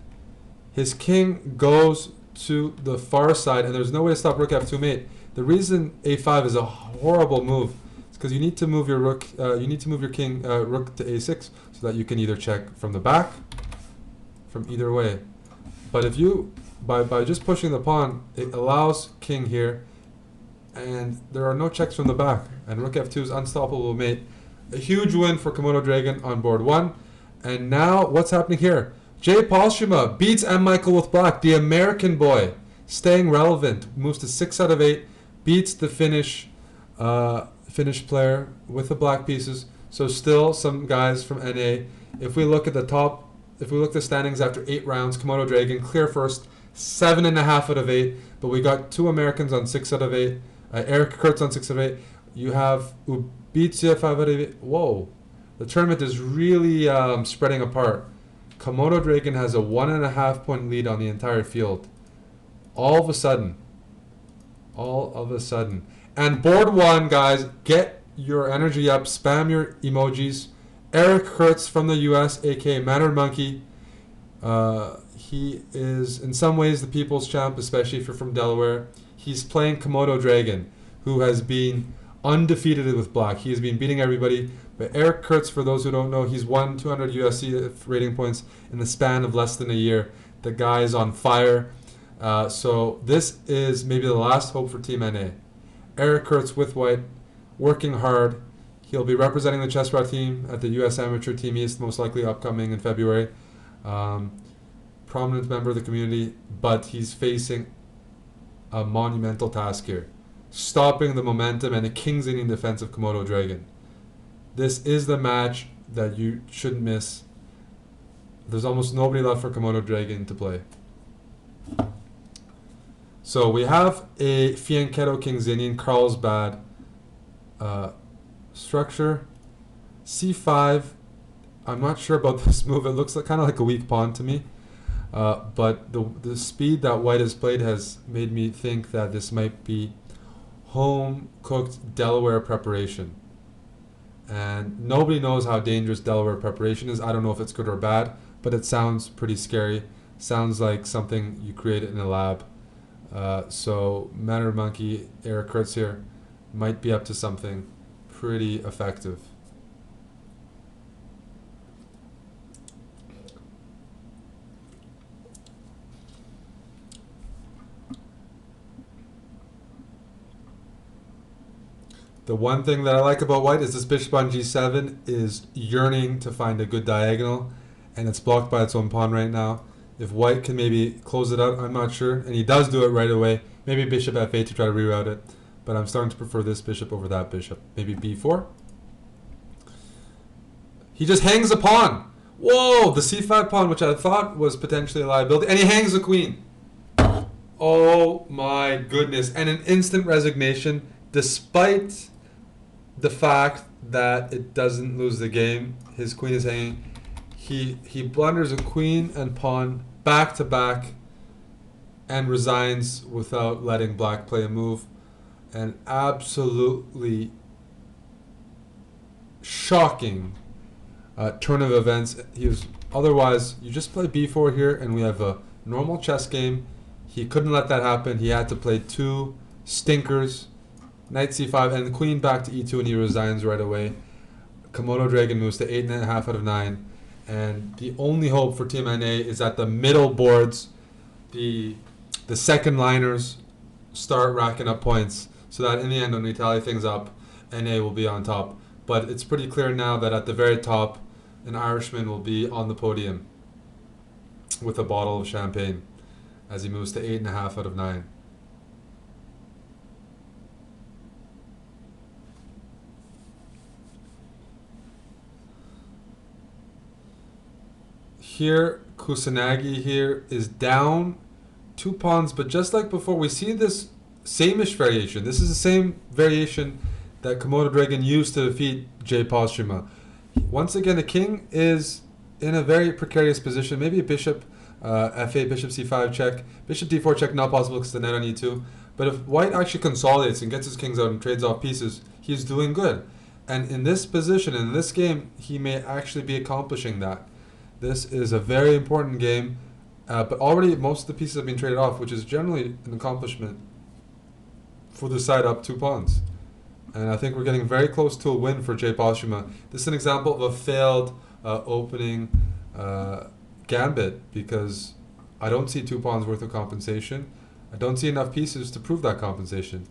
Speaker 1: His king goes to the far side, and there's no way to stop rook f2 mate. The reason a5 is a horrible move is because you need to move your rook. You need to move your king rook to a6 so that you can either check from the back, from either way. But if you by just pushing the pawn, it allows king here, and there are no checks from the back. And rook f2 is unstoppable mate. A huge win for Komodo Dragon on board 1. And now what's happening here? Jay Paulshima beats M. Michael with black. The American boy, staying relevant, moves to 6 out of 8, beats the Finnish player with the black pieces. So still some guys from NA. If we look at the top, if we look at the standings after 8 rounds, Komodo Dragon clear first, 7.5 out of 8. But we got 2 Americans on 6 out of 8. Eric Kurtz on 6 out of 8. You have Ubitsia 5 out of 8. Whoa, the tournament is really spreading apart. Komodo Dragon has a 1.5 point lead on the entire field. All of a sudden. And board 1, guys, get your energy up. Spam your emojis. Eric Kurtz from the US, aka Mannered Monkey. He is, in some ways, the people's champ, especially if you're from Delaware. He's playing Komodo Dragon, who has been undefeated with black. He has been beating everybody. But Eric Kurtz, for those who don't know, he's won 200 USC rating points in the span of less than a year. The guy is on fire. So this is maybe the last hope for Team NA. Eric Kurtz with white, working hard. He'll be representing the chessbrah team at the US Amateur Team East, most likely upcoming in February. Prominent member of the community, but he's facing a monumental task here. Stopping the momentum and the king's Indian defense of Komodo Dragon. This is the match that you shouldn't miss. There's almost nobody left for Komodo Dragon to play. So we have a Fianchetto King's Indian, Carlsbad structure. C5. I'm not sure about this move. It looks like kind of like a weak pawn to me. But the speed that white has played has made me think that this might be home-cooked Delaware preparation. And nobody knows how dangerous Delaware preparation is. I don't know if it's good or bad, but it sounds pretty scary. Sounds like something you created in a lab. So Mannered Monkey, Eric Kurtz here, might be up to something pretty effective. The one thing that I like about white is this bishop on g7 is yearning to find a good diagonal, and it's blocked by its own pawn right now. If white can maybe close it out, I'm not sure, and he does do it right away. Maybe bishop f8 to try to reroute it, but I'm starting to prefer this bishop over that bishop. Maybe b4. He just hangs a pawn. Whoa, the c5 pawn, which I thought was potentially a liability, and he hangs the queen. Oh my goodness, and an instant resignation despite the fact that it doesn't lose the game. His queen is hanging. He blunders a queen and pawn back to back and resigns without letting black play a move. An absolutely shocking turn of events. He was otherwise you just play b4 here and we have a normal chess game. He couldn't let that happen. He had to play two stinkers, knight c5 and the queen back to e2, and he resigns right away. Komodo Dragon moves to 8.5 out of 9, and the only hope for Team NA is that the middle boards, the second liners, start racking up points, so that in the end when we tally things up, NA will be on top. But it's pretty clear now that at the very top, an Irishman will be on the podium with a bottle of champagne as he moves to 8.5 out of 9. Here, Kusanagi here is down 2 pawns, but just like before, we see this same-ish variation. This is the same variation that Komodo Dragon used to defeat Jay Posthuma. Once again, the king is in a very precarious position. Maybe a bishop f8, bishop c5 check, bishop d4 check, not possible because the knight on e2. But if white actually consolidates and gets his kings out and trades off pieces, he's doing good. And in this position, in this game, he may actually be accomplishing that. This is a very important game, but already most of the pieces have been traded off, which is generally an accomplishment for the side up 2 pawns. And I think we're getting very close to a win for Jay Posthuma. This is an example of a failed opening gambit, because I don't see 2 pawns worth of compensation. I don't see enough pieces to prove that compensation.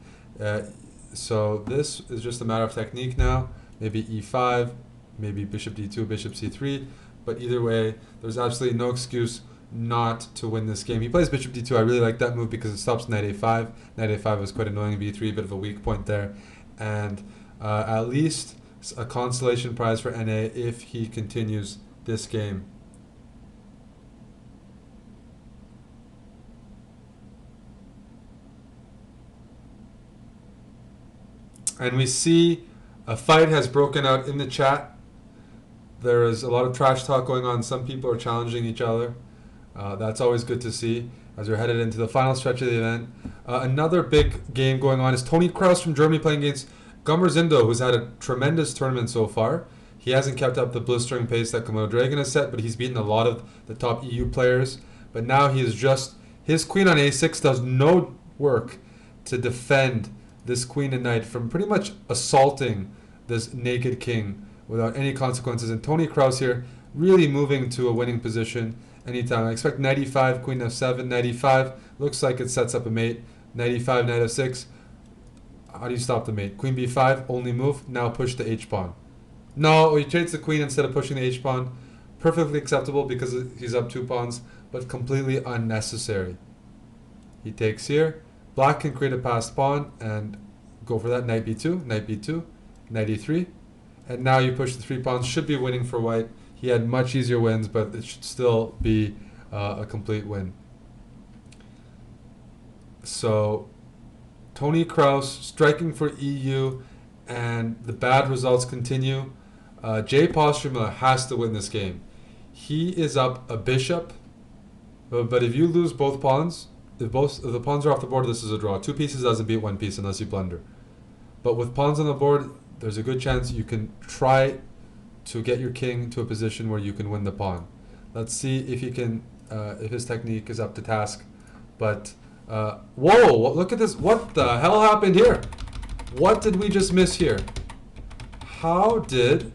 Speaker 1: So this is just a matter of technique now. Maybe e5, maybe bishop d2, bishop c3. But either way, there's absolutely no excuse not to win this game. He plays bishop d2. I really like that move because it stops knight a5. Knight a5 was quite annoying. b3, a bit of a weak point there. And at least a consolation prize for NA if he continues this game. And we see a fight has broken out in the chat. There is a lot of trash talk going on. Some people are challenging each other. That's always good to see as we're headed into the final stretch of the event. Another big game going on is Toni Kroos from Germany playing against Gummerzindo, who's had a tremendous tournament so far. He hasn't kept up the blistering pace that Komodo Dragon has set, but he's beaten a lot of the top EU players. But now he is just... His queen on a6 does no work to defend this queen and knight from pretty much assaulting this naked king without any consequences. And Toni Kroos here really moving to a winning position anytime. I expect knight e5, queen f7, knight e5. Looks like it sets up a mate. Knight e5, knight f6. How do you stop the mate? Queen b5, only move. Now push the h-pawn. No, he trades the queen instead of pushing the h-pawn. Perfectly acceptable because he's up 2 pawns, but completely unnecessary. He takes here. Black can create a passed pawn and go for that. Knight b2, knight b2, knight e3. And now you push the 3 pawns. Should be winning for white. He had much easier wins, but it should still be a complete win. So Toni Kroos striking for EU, and the bad results continue. Jay Posthuma has to win this game. He is up a bishop, but if you lose both pawns, if the pawns are off the board, this is a draw. 2 pieces doesn't beat 1 piece unless you blunder. But with pawns on the board, there's a good chance you can try to get your king to a position where you can win the pawn. Let's see if he can, if his technique is up to task. But whoa! Look at this! What the hell happened here? What did we just miss here? How did?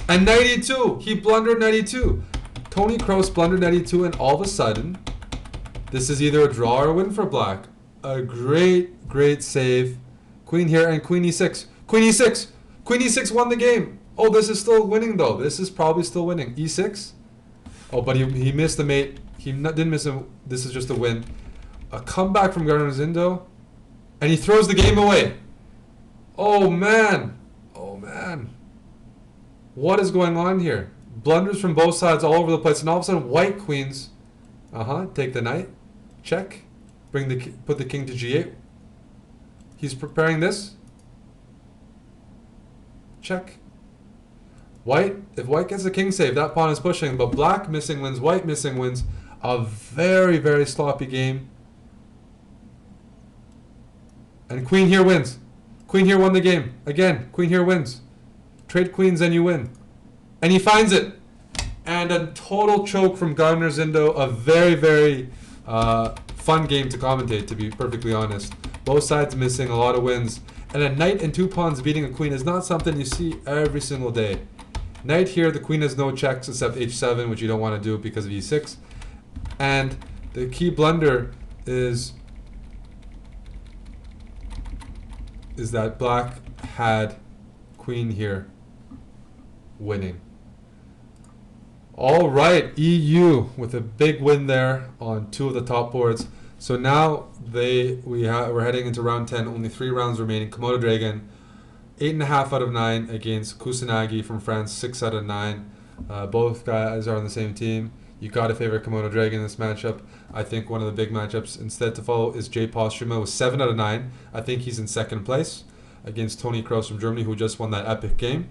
Speaker 1: And knight e2. He blundered knight e2. Toni Kroos blundered knight e2, and all of a sudden, this is either a draw or a win for black. A great, great save. Queen here and queen e6. Queen e6. Queen e6 won the game. Oh, this is still winning though. This is probably still winning. e6. Oh, but he missed the mate. He didn't miss him. This is just a win. A comeback from Gummerzindo, and he throws the game away. Oh man. Oh man. What is going on here? Blunders from both sides all over the place, and all of a sudden white queens. Take the knight. Check. Put the king to g8. He's preparing this. check. White, if white gets a king save, that pawn is pushing, but black missing wins, white missing wins. A very, very sloppy game. And queen here wins. Queen here won the game. Again, queen here wins. Trade queens and you win. And he finds it. And a total choke from Gardner Zindo. A very, very fun game to commentate, to be perfectly honest. Both sides missing a lot of wins. And a knight and 2 pawns beating a queen is not something you see every single day. Knight here, the queen has no checks except h7, which you don't want to do because of e6. And the key blunder is that black had queen here winning. All right, EU with a big win there on 2 of the top boards. So now we're heading into round 10. Only 3 rounds remaining. Komodo Dragon, 8.5 out of 9 against Kusanagi from France, 6 out of 9. Both guys are on the same team. You got to favor Komodo Dragon in this matchup. I think one of the big matchups instead to follow is Jay Postuma with 7 out of 9. I think he's in second place against Tony Kroos from Germany, who just won that epic game.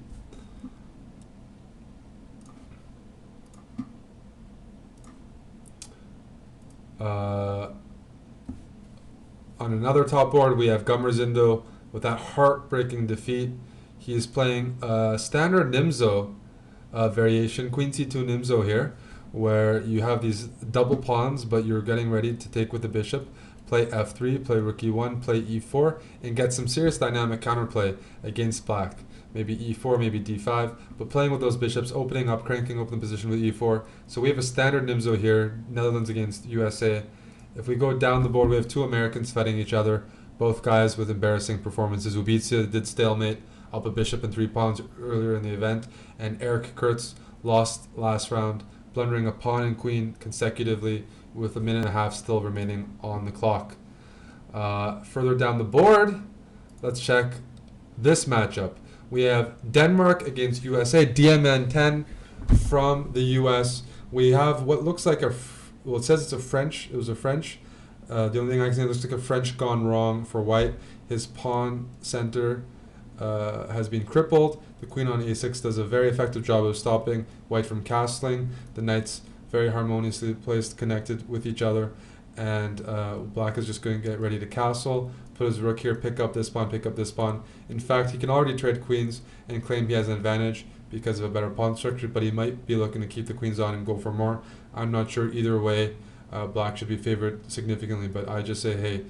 Speaker 1: On another top board, we have Gummer Zindo with that heartbreaking defeat. He is playing a standard Nimzo variation, Queen C2 Nimzo here, where you have these double pawns, but you're getting ready to take with the bishop. Play f3, play rook e1, play e4, and get some serious dynamic counterplay against black. Maybe e4, maybe d5, but playing with those bishops, opening up, cranking open the position with e4. So we have a standard Nimzo here, Netherlands against USA. If we go down the board, we have 2 Americans fighting each other, both guys with embarrassing performances. Ubica did stalemate up a bishop and 3 pawns earlier in the event, and Eric Kurtz lost last round, blundering a pawn and queen consecutively with a minute and a half still remaining on the clock. Further down the board, let's check this matchup. We have Denmark against USA, DMN 10 from the US. We have what looks like well, it says it's a French. It was a French. The only thing I can say, it looks like a French gone wrong for white. His pawn center has been crippled. The queen on a6 does a very effective job of stopping white from castling. The knights very harmoniously placed, connected with each other. And black is just going to get ready to castle. Put his rook here, pick up this pawn, pick up this pawn. In fact, he can already trade queens and claim he has an advantage because of a better pawn structure, but he might be looking to keep the queens on and go for more. I'm not sure either way. Black should be favored significantly, but I just say, hey,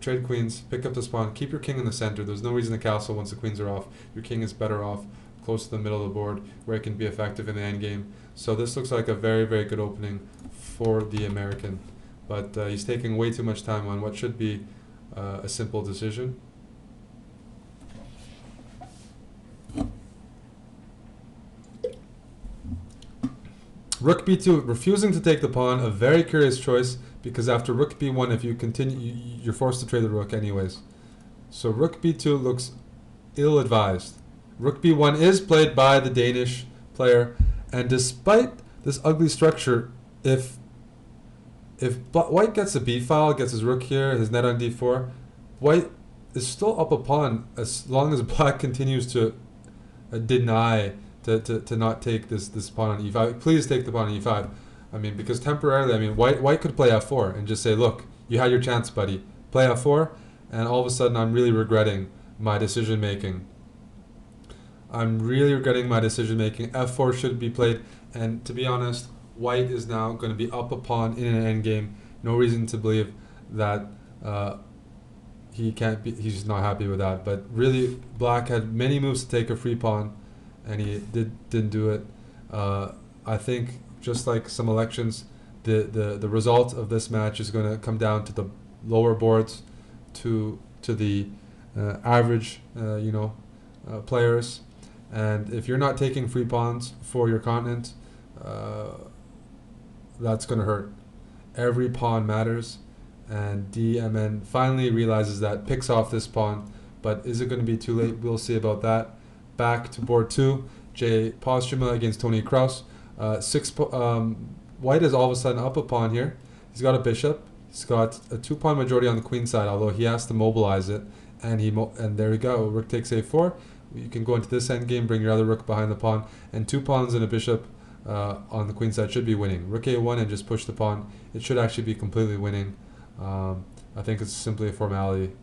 Speaker 1: trade queens, pick up this pawn, keep your king in the center. There's no reason to castle once the queens are off. Your king is better off close to the middle of the board where it can be effective in the endgame. So this looks like a very, very good opening for the American. But he's taking way too much time on what should be a simple decision. Rook b2, refusing to take the pawn, a very curious choice, because after rook b1, if you continue, you're forced to trade the rook anyways. So rook b2 looks ill-advised. Rook b1 is played by the Danish player, and despite this ugly structure, if white gets a b file, gets his rook here, his net on d4, white is still up a pawn as long as black continues to deny to not take this pawn on e5. Please take the pawn on e5. I mean, because temporarily, I mean, white could play f4 and just say, look, you had your chance, buddy. Play f4, and all of a sudden I'm really regretting my decision making. I'm really regretting my decision making. f4 should be played, and to be honest, white is now going to be up a pawn in an endgame. No reason to believe that he can't be. He's just not happy with that. But really, black had many moves to take a free pawn, and he didn't do it. I think just like some elections, the result of this match is going to come down to the lower boards, to the average players. And if you're not taking free pawns for your continent, that's going to hurt. Every pawn matters, and DMN finally realizes that, picks off this pawn, but is it going to be too late? We'll see about that. Back to board 2, Jay Postuma against Tony Kroos. White is all of a sudden up a pawn here. He's got a bishop. He's got a 2-pawn majority on the queen side, although he has to mobilize it, and there we go. Rook takes a4. You can go into this endgame, bring your other rook behind the pawn, and 2 pawns and a bishop on the queen side should be winning. Rook a1 and just push the pawn. It should actually be completely winning. I think it's simply a formality.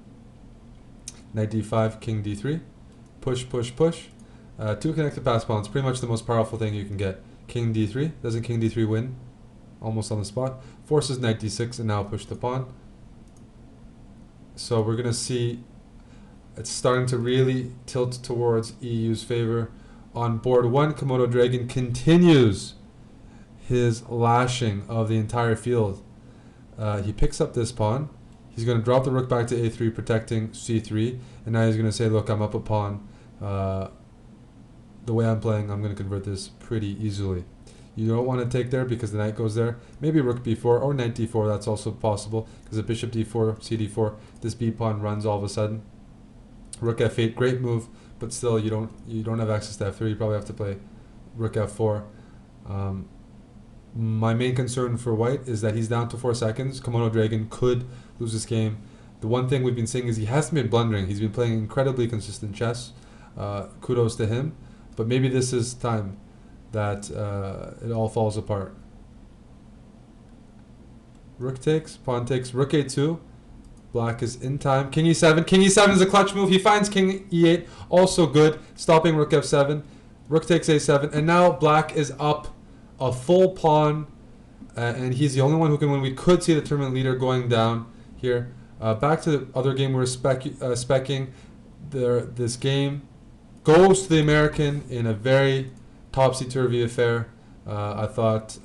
Speaker 1: Knight d5, king d3. Push, push, push. 2 connected pass pawns, pretty much the most powerful thing you can get. King d3. Doesn't king d3 win? Almost on the spot. Forces knight d6 and now push the pawn. So we're going to see it's starting to really tilt towards EU's favor. On board 1, Komodo Dragon continues his lashing of the entire field. He picks up this pawn. He's going to drop the rook back to a3, protecting c3. And now he's going to say, look, I'm up a pawn. The way I'm playing, I'm going to convert this pretty easily. You don't want to take there because the knight goes there. Maybe rook b4 or knight d4, that's also possible. Because a bishop d4, cd4, this b pawn runs all of a sudden. Rook f8, great move, but still you don't have access to f3. You probably have to play rook f4. My main concern for white is that he's down to 4 seconds. Komodo Dragon could lose this game. The one thing we've been seeing is he hasn't been blundering. He's been playing incredibly consistent chess. Kudos to him. But maybe this is time that it all falls apart. Rook takes, pawn takes, rook a2. Black is in time. King e7. King e7 is a clutch move. He finds king e8. Also good. Stopping rook f7. Rook takes a7. And now black is up a full pawn. And he's the only one who can win. We could see the tournament leader going down here. Back to the other game we're specking. This game goes to the American in a very topsy-turvy affair. I thought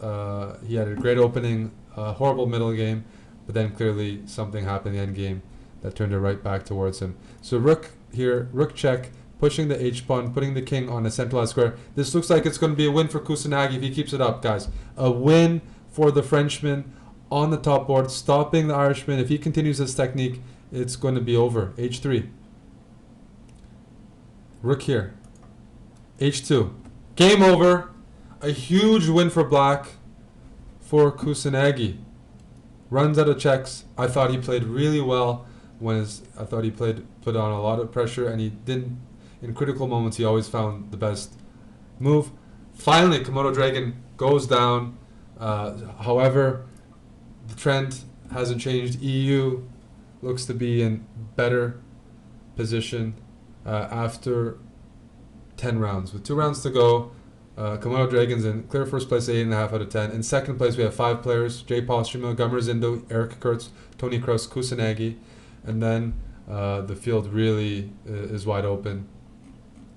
Speaker 1: he had a great opening, horrible middle game. But then clearly something happened in the end game that turned it right back towards him. So rook here, rook check, pushing the h-pawn, putting the king on a centralized square. This looks like it's going to be a win for Kusanagi if he keeps it up, guys. A win for the Frenchman on the top board, stopping the Irishman. If he continues this technique, it's going to be over. h3. Rook here. h2. Game over. A huge win for black for Kusanagi. Runs out of checks. I thought he played really well. I thought he put on a lot of pressure, and he didn't. In critical moments, he always found the best move. Finally, Komodo Dragon goes down. However, the trend hasn't changed. EU looks to be in better position after 10 rounds. With 2 rounds to go, Komodo Dragons in clear first place, 8.5 out of 10. In second place, we have 5 players: Jay Postuma, Gummer Zindo, Eric Kurtz, Tony Kroos, Kusanagi. And then the field really is wide open.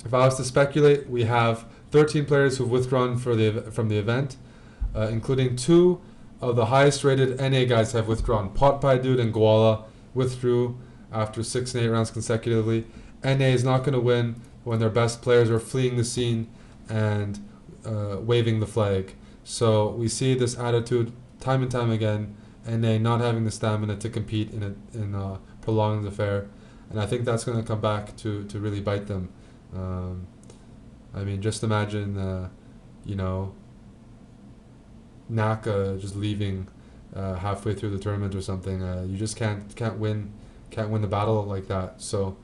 Speaker 1: If I was to speculate, we have 13 players who've withdrawn from the event, including 2 of the highest rated NA guys have withdrawn. Pot Pie Dude and Goala withdrew after 6 and 8 rounds consecutively. NA is not going to win when their best players are fleeing the scene and waving the flag. So we see this attitude time and time again, and they not having the stamina to compete in a prolonged affair, and I think that's going to come back to really bite them. I mean, just imagine, Naka just leaving halfway through the tournament or something. You just can't win the battle like that. So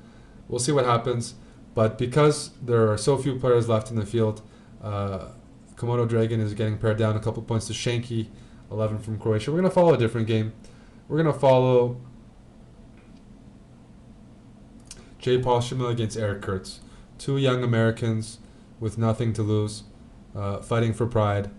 Speaker 1: we'll see what happens. But because there are so few players left in the field, Komodo Dragon is getting pared down a couple points to Shanky, 11 from Croatia. We're going to follow a different game. We're going to follow Jay Postuma against Eric Kurtz. 2 young Americans with nothing to lose, fighting for pride.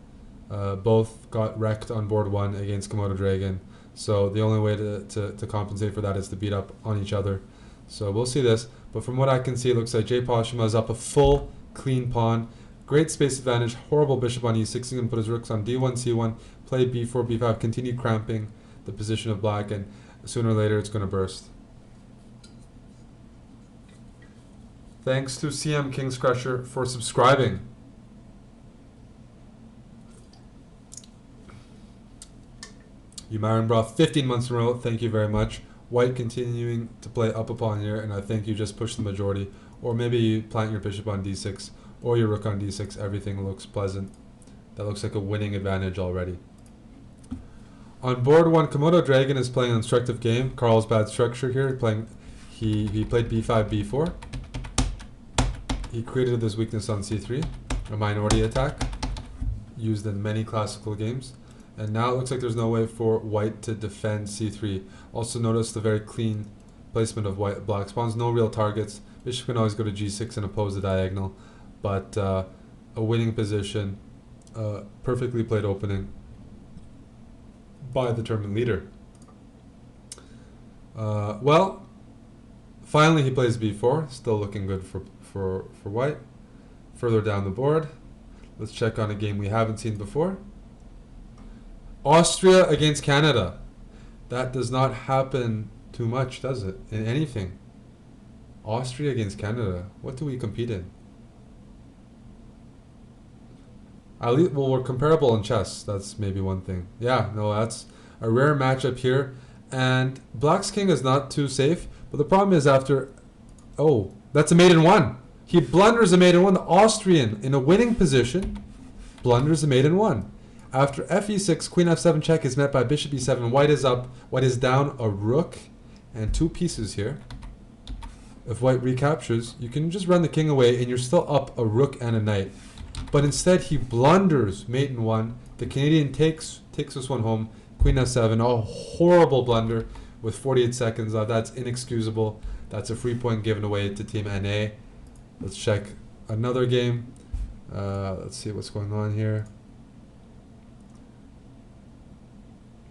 Speaker 1: Both got wrecked on board 1 against Komodo Dragon. So the only way to compensate for that is to beat up on each other. So we'll see this. But from what I can see, it looks like Jay Postuma is up a full clean pawn. Great space advantage. Horrible bishop on e6. He's going to put his rooks on d1, c1, play b4, b5, continue cramping the position of black, and sooner or later it's going to burst. Thanks to CM Kings Crusher for subscribing. Umaran Broth, 15 months in a row. Thank you very much. White continuing to play up a pawn here, and I think you just push the majority. Or maybe you plant your bishop on d6, or your rook on d6. Everything looks pleasant. That looks like a winning advantage already. On board 1, Komodo Dragon is playing an instructive game. Carl's bad structure here. He played b5, b4. he created this weakness on c3, a minority attack, used in many classical games. And now it looks like there's no way for white to defend c3. Also notice the very clean placement of black pawns. No real targets. Bishop can always go to g6 and oppose the diagonal. But a winning position, perfectly played opening by the tournament leader. Well, finally he plays b4. Still looking good for white. Further down the board, let's check on a game we haven't seen before. Austria against Canada. That does not happen too much, does it? In anything. Austria against Canada. What do we compete in? Well, we're comparable in chess. That's maybe one thing. Yeah, no, that's a rare matchup here. And black's king is not too safe. But the problem is after... Oh, that's a mate in one. He blunders a mate in one. The Austrian, in a winning position, blunders a mate in one. After fe6, queen f7 check is met by bishop e7. White is up. White is down a rook and two pieces here. If white recaptures, you can just run the king away and you're still up a rook and a knight. But instead he blunders mate in one. The Canadian takes this one home. Queen f7, a horrible blunder with 48 seconds left. That's inexcusable. That's a free point given away to Team NA. Let's check another game. Let's see what's going on here.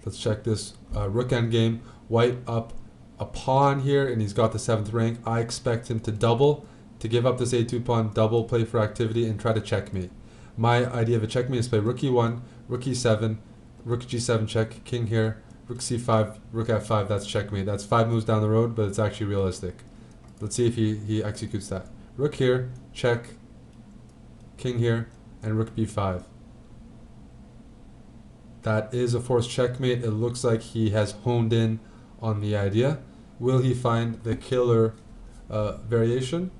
Speaker 1: Let's check this rook end game. White up a pawn here, and he's got the 7th rank. I expect him to double, to give up this a2 pawn, double play for activity, and try to checkmate. My idea of a checkmate is play rook e1, rook e7, rook g7 check, king here, rook c5, rook f5. That's checkmate. That's 5 moves down the road, but it's actually realistic. Let's see if he executes that. Rook here, check, king here, and rook b5. That is a forced checkmate. It looks like he has honed in on the idea. Will he find the killer variation?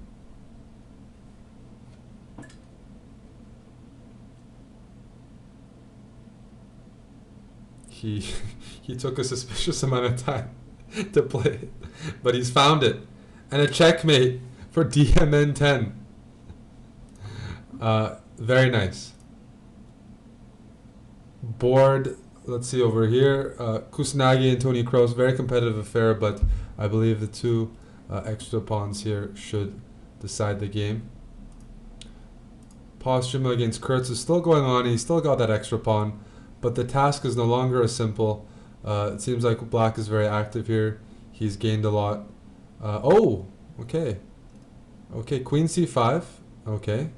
Speaker 1: He took a suspicious amount of time to play it, but he's found it. And a checkmate for DMN10. Very nice. Board, let's see over here. Kusanagi and Tony Kroos, very competitive affair, but I believe the two extra pawns here should decide the game. Postuma against Kurtz is still going on. He's still got that extra pawn, but the task is no longer as simple. It seems like black is very active here. He's gained a lot. Oh, okay. Okay, queen c5. Okay.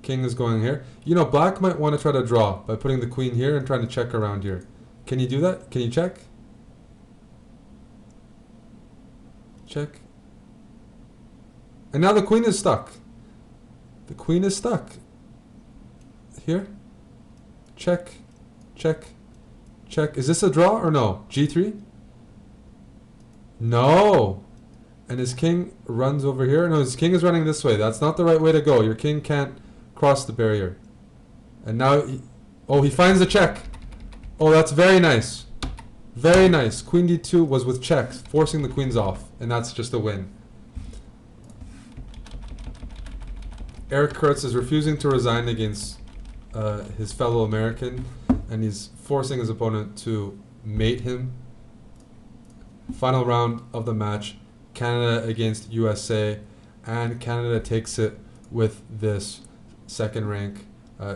Speaker 1: King is going here. You know, black might want to try to draw by putting the queen here and trying to check around here. Can you do that? Can you check? Check. And now the queen is stuck. The queen is stuck. Here. Check. Check. Check. Is this a draw or no? G3? No. And his king runs over here. No, his king is running this way. That's not the right way to go. Your king can't cross the barrier. And now, he finds the check. Oh, that's very nice. Very nice. Queen d2 was with checks, forcing the queens off. And that's just a win. Eric Kurtz is refusing to resign against his fellow American. And he's forcing his opponent to mate him. Final round of the match. Canada against USA. And Canada takes it with this second rank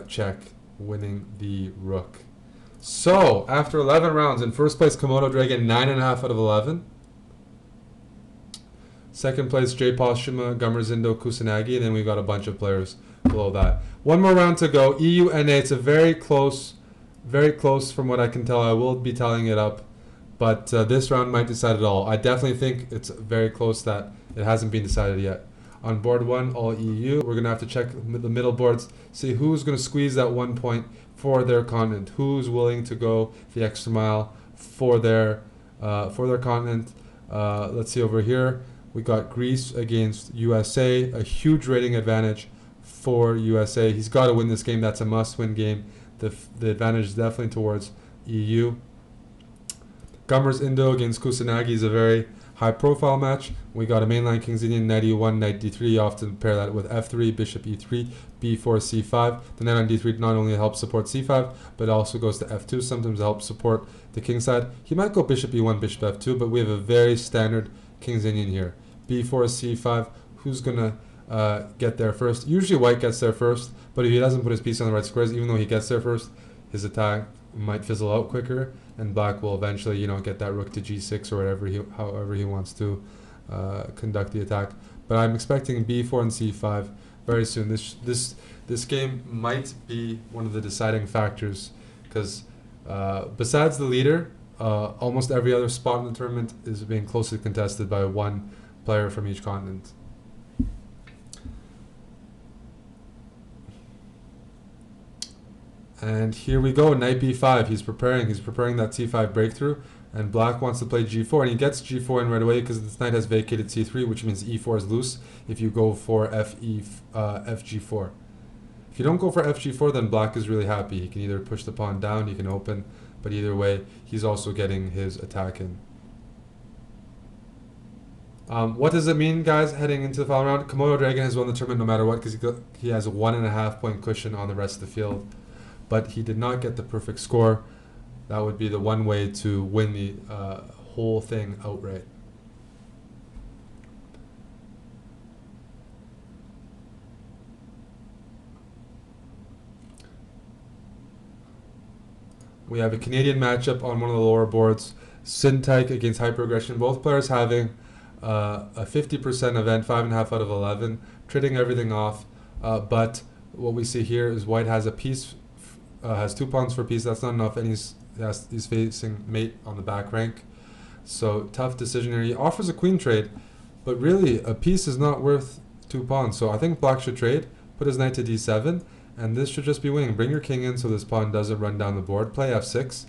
Speaker 1: check, winning the rook. So, after 11 rounds, in first place, Komodo Dragon, 9.5 out of 11. Second place, Jay Postuma, Gummerzindo, Kusanagi, and then we got a bunch of players below that. One more round to go. EU, NA, it's a very close from what I can tell. I will be tallying it up, but this round might decide it all. I definitely think it's very close that it hasn't been decided yet. On board one, all EU. We're going to have to check the middle boards, see who's going to squeeze that 1 point for their continent, who's willing to go the extra mile for their continent. Let's see over here. We got Greece against USA, a huge rating advantage for USA. He's got to win this game. That's a must-win game. The advantage is definitely towards EU. Gummers Indo against Kusanagi is a very high profile match. We got a mainline King's Indian, knight e1, knight d3. You often pair that with f3, bishop e3, b4, c5. The knight on d3 not only helps support c5, but also goes to f2. Sometimes it helps support the king side. He might go bishop e1, bishop f2, but we have a very standard King's Indian here. b4, c5. Who's going to get there first? Usually white gets there first, but if he doesn't put his piece on the right squares, even though he gets there first, his attack might fizzle out quicker, and black will eventually, get that rook to g6 or however he wants to conduct the attack. But I'm expecting b4 and c5 very soon. This game might be one of the deciding factors, because besides the leader, almost every other spot in the tournament is being closely contested by one player from each continent. And here we go, knight b5. He's preparing that c5 breakthrough, and black wants to play g4, and he gets g4 in right away because this knight has vacated c3, which means e4 is loose if you go for fg4. If you don't go for fg4, then black is really happy. He can either push the pawn down, he can open, but either way, he's also getting his attack in. What does it mean, guys, heading into the final round? Komodo Dragon has won the tournament no matter what, because he has a 1.5 point cushion on the rest of the field. But he did not get the perfect score. That would be the one way to win the whole thing outright. We have a Canadian matchup on one of the lower boards. Syntyke against Hyperaggression. Both players having a 50% event, 5.5 out of 11, trading everything off. But what we see here is white has a piece. Has 2 pawns for peace. That's not enough, and he's facing mate on the back rank. So tough decision here. He offers a queen trade, but really a piece is not worth 2 pawns. So I think black should trade, put his knight to d7, and this should just be winning. Bring your king in so this pawn doesn't run down the board. Play f6,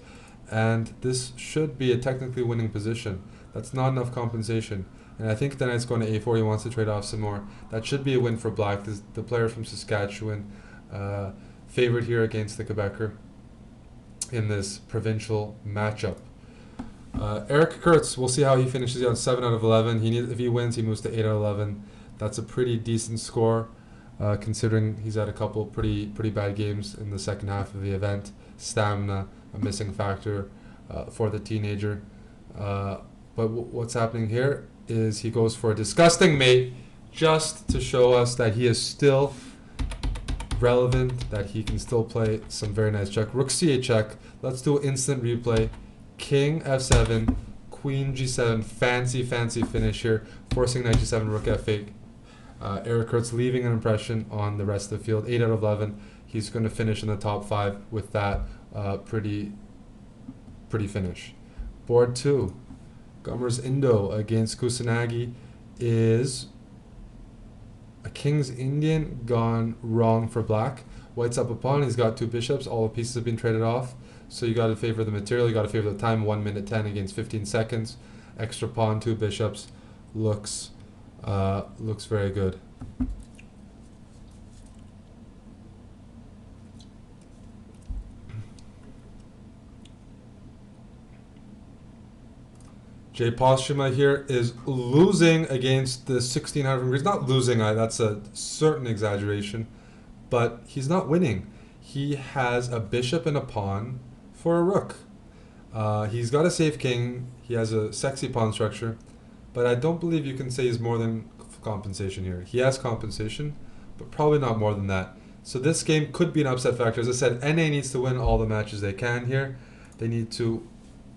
Speaker 1: and this should be a technically winning position. That's not enough compensation. And I think the knight's going to a4. He wants to trade off some more. That should be a win for black. The player from Saskatchewan, favored here against the Quebecer in this provincial matchup. Eric Kurtz, we'll see how he finishes on 7 out of 11. If he wins, he moves to 8 out of 11. That's a pretty decent score, considering he's had a couple pretty bad games in the second half of the event. Stamina, a missing factor for the teenager. But what's happening here is he goes for a disgusting mate just to show us that he is still relevant, that he can still play some very nice check. Rook c8 check. Let's do an instant replay. King f7, queen g7. Fancy finish here. Forcing knight g7, rook f8. Eric Kurtz leaving an impression on the rest of the field. 8 out of 11. He's going to finish in the top 5 with that pretty finish. Board 2. Gummers Indo against Kusanagi is a King's Indian gone wrong for black. White's up a pawn. He's got 2 bishops. All the pieces have been traded off. So you got to favor the material. You got to favor the time. 1 minute 10 against 15 seconds. Extra pawn, 2 bishops. Looks very good. Jay Postuma here is losing against the 1600 degrees. Not losing, that's a certain exaggeration, but he's not winning. He has a bishop and a pawn for a rook. He's got a safe king. He has a sexy pawn structure, but I don't believe you can say he's more than compensation here. He has compensation, but probably not more than that. So this game could be an upset factor. As I said, NA needs to win all the matches they can here. They need to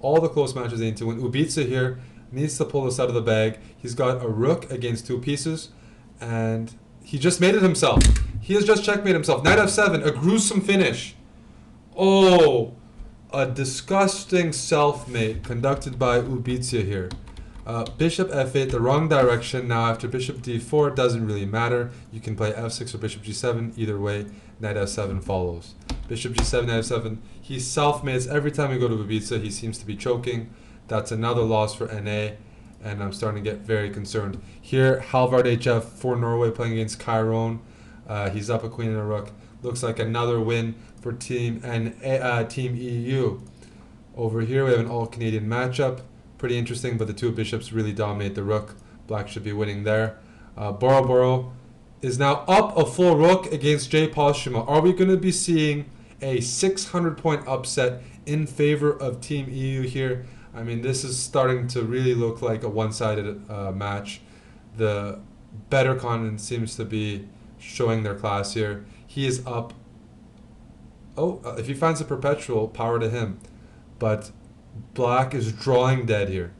Speaker 1: all the close matches they need to win. Ubica here needs to pull this out of the bag. He's got a rook against 2 pieces, and he just made it himself. He has just checkmate himself. Knight f7, a gruesome finish. Oh, a disgusting self-mate conducted by Ubica here. Bishop f8, the wrong direction. Now after bishop d4, doesn't really matter. You can play f6 or bishop g7. Either way, knight f7 follows. Bishop g7, knight f7. He self-mates every time we go to Ubica. He seems to be choking. That's another loss for NA, and I'm starting to get very concerned. Here, Halvard HF for Norway playing against Chiron. He's up a queen and a rook. Looks like another win for Team EU. Over here, we have an all-Canadian matchup. pretty interesting, but the two bishops really dominate the rook. Black should be winning there. Boro is now up a full rook against Jay Postuma. Are we going to be seeing a 600-point upset in favor of Team EU here? I mean, this is starting to really look like a one-sided match. The better continent seems to be showing their class here. He is up. Oh, if he finds a perpetual, power to him. But Black is drawing dead here.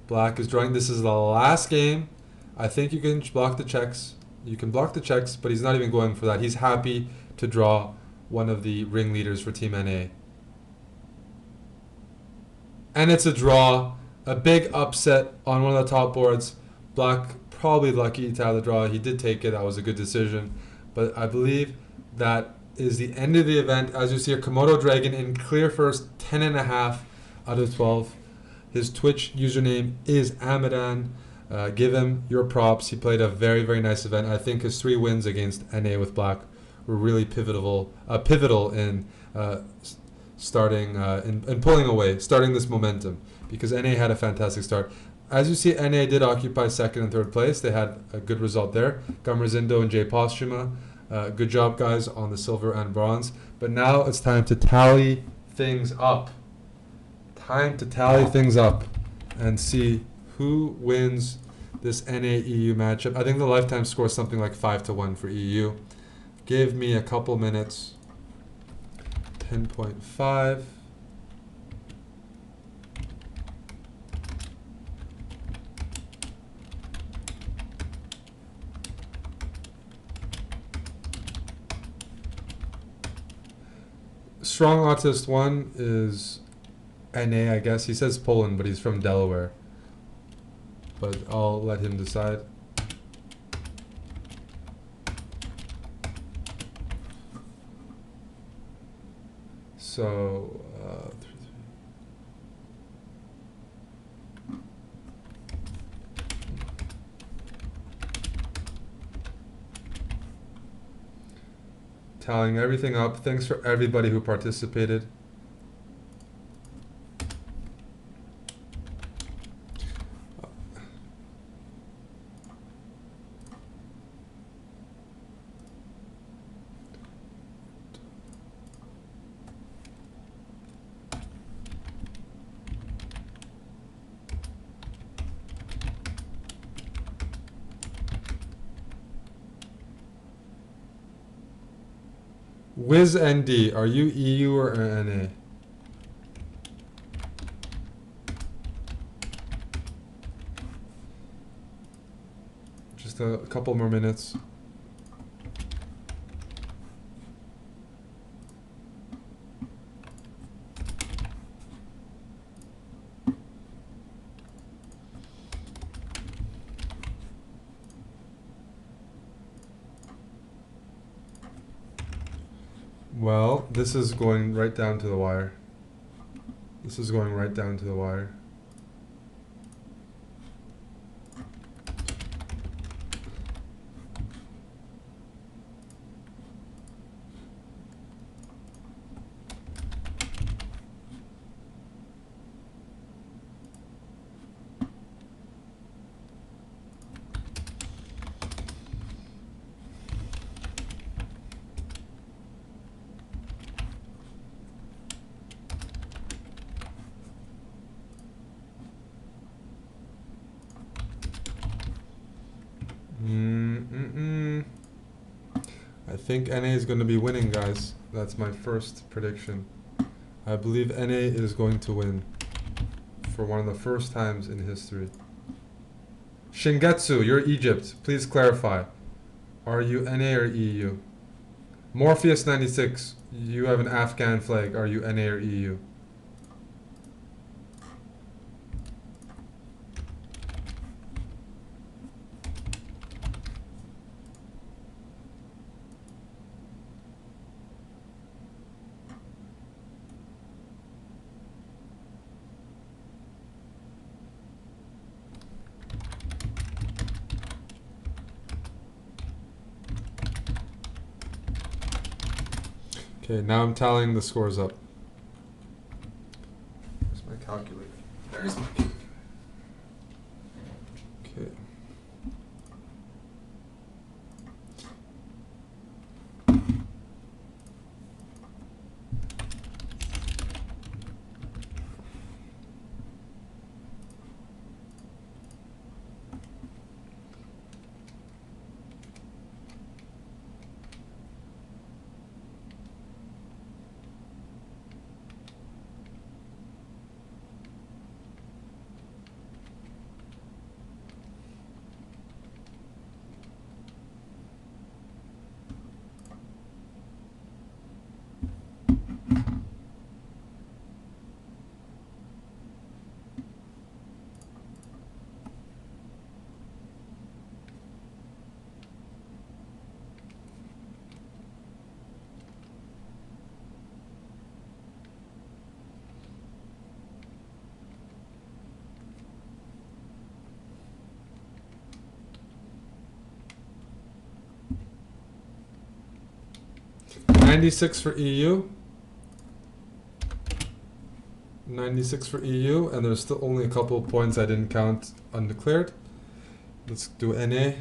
Speaker 1: Black is drawing. This is the last game. I think you can block the checks. You can block the checks, but he's not even going for that. He's happy to draw one of the ringleaders for Team NA. And it's a draw. A big upset on one of the top boards. Black probably lucky to have the draw. He did take it. That was a good decision. But I believe that is the end of the event. As you see, a Komodo Dragon in clear first, 10.5 out of 12. His Twitch username is Amadan. Give him your props. He played a very, very nice event. I think his 3 wins against NA with Black were really pivotal in starting and pulling away, starting this momentum, because NA had a fantastic start. As you see, NA did occupy second and third place. They had a good result there. Gamarzindo and Jay Postuma. Good job, guys, on the silver and bronze. But now it's time to tally things up. Time to tally things up and see who wins this NA-EU matchup. I think the lifetime score is something like 5-1 for EU. Give me a couple minutes. 10.5. Strong Autist 1 is NA, I guess. He says Poland, but he's from Delaware. But I'll let him decide. So, tallying everything up. Thanks for everybody who participated. Wiz ND, are you EU or NA? Just a couple more minutes. Well, this is going right down to the wire. This is going right down to the wire. I think NA is going to be winning, guys. That's my first prediction. I believe NA is going to win for one of the first times in history. Shingetsu, you're Egypt. Please clarify. Are you NA or EU? Morpheus96, you have an Afghan flag. Are you NA or EU? Okay, now I'm tallying the scores up. Where's My calculator. There's my calculator. Okay. $96 for EU. 96 for EU, and there's still only a couple of points I didn't count undeclared. Let's do NA.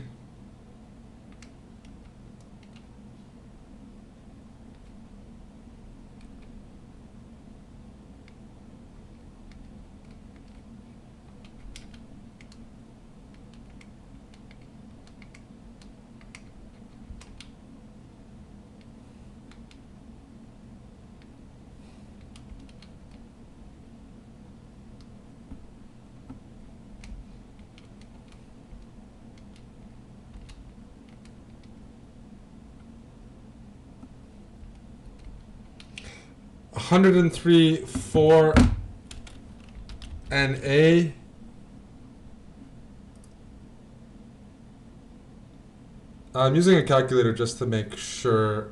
Speaker 1: $103 for NA. I'm using a calculator just to make sure.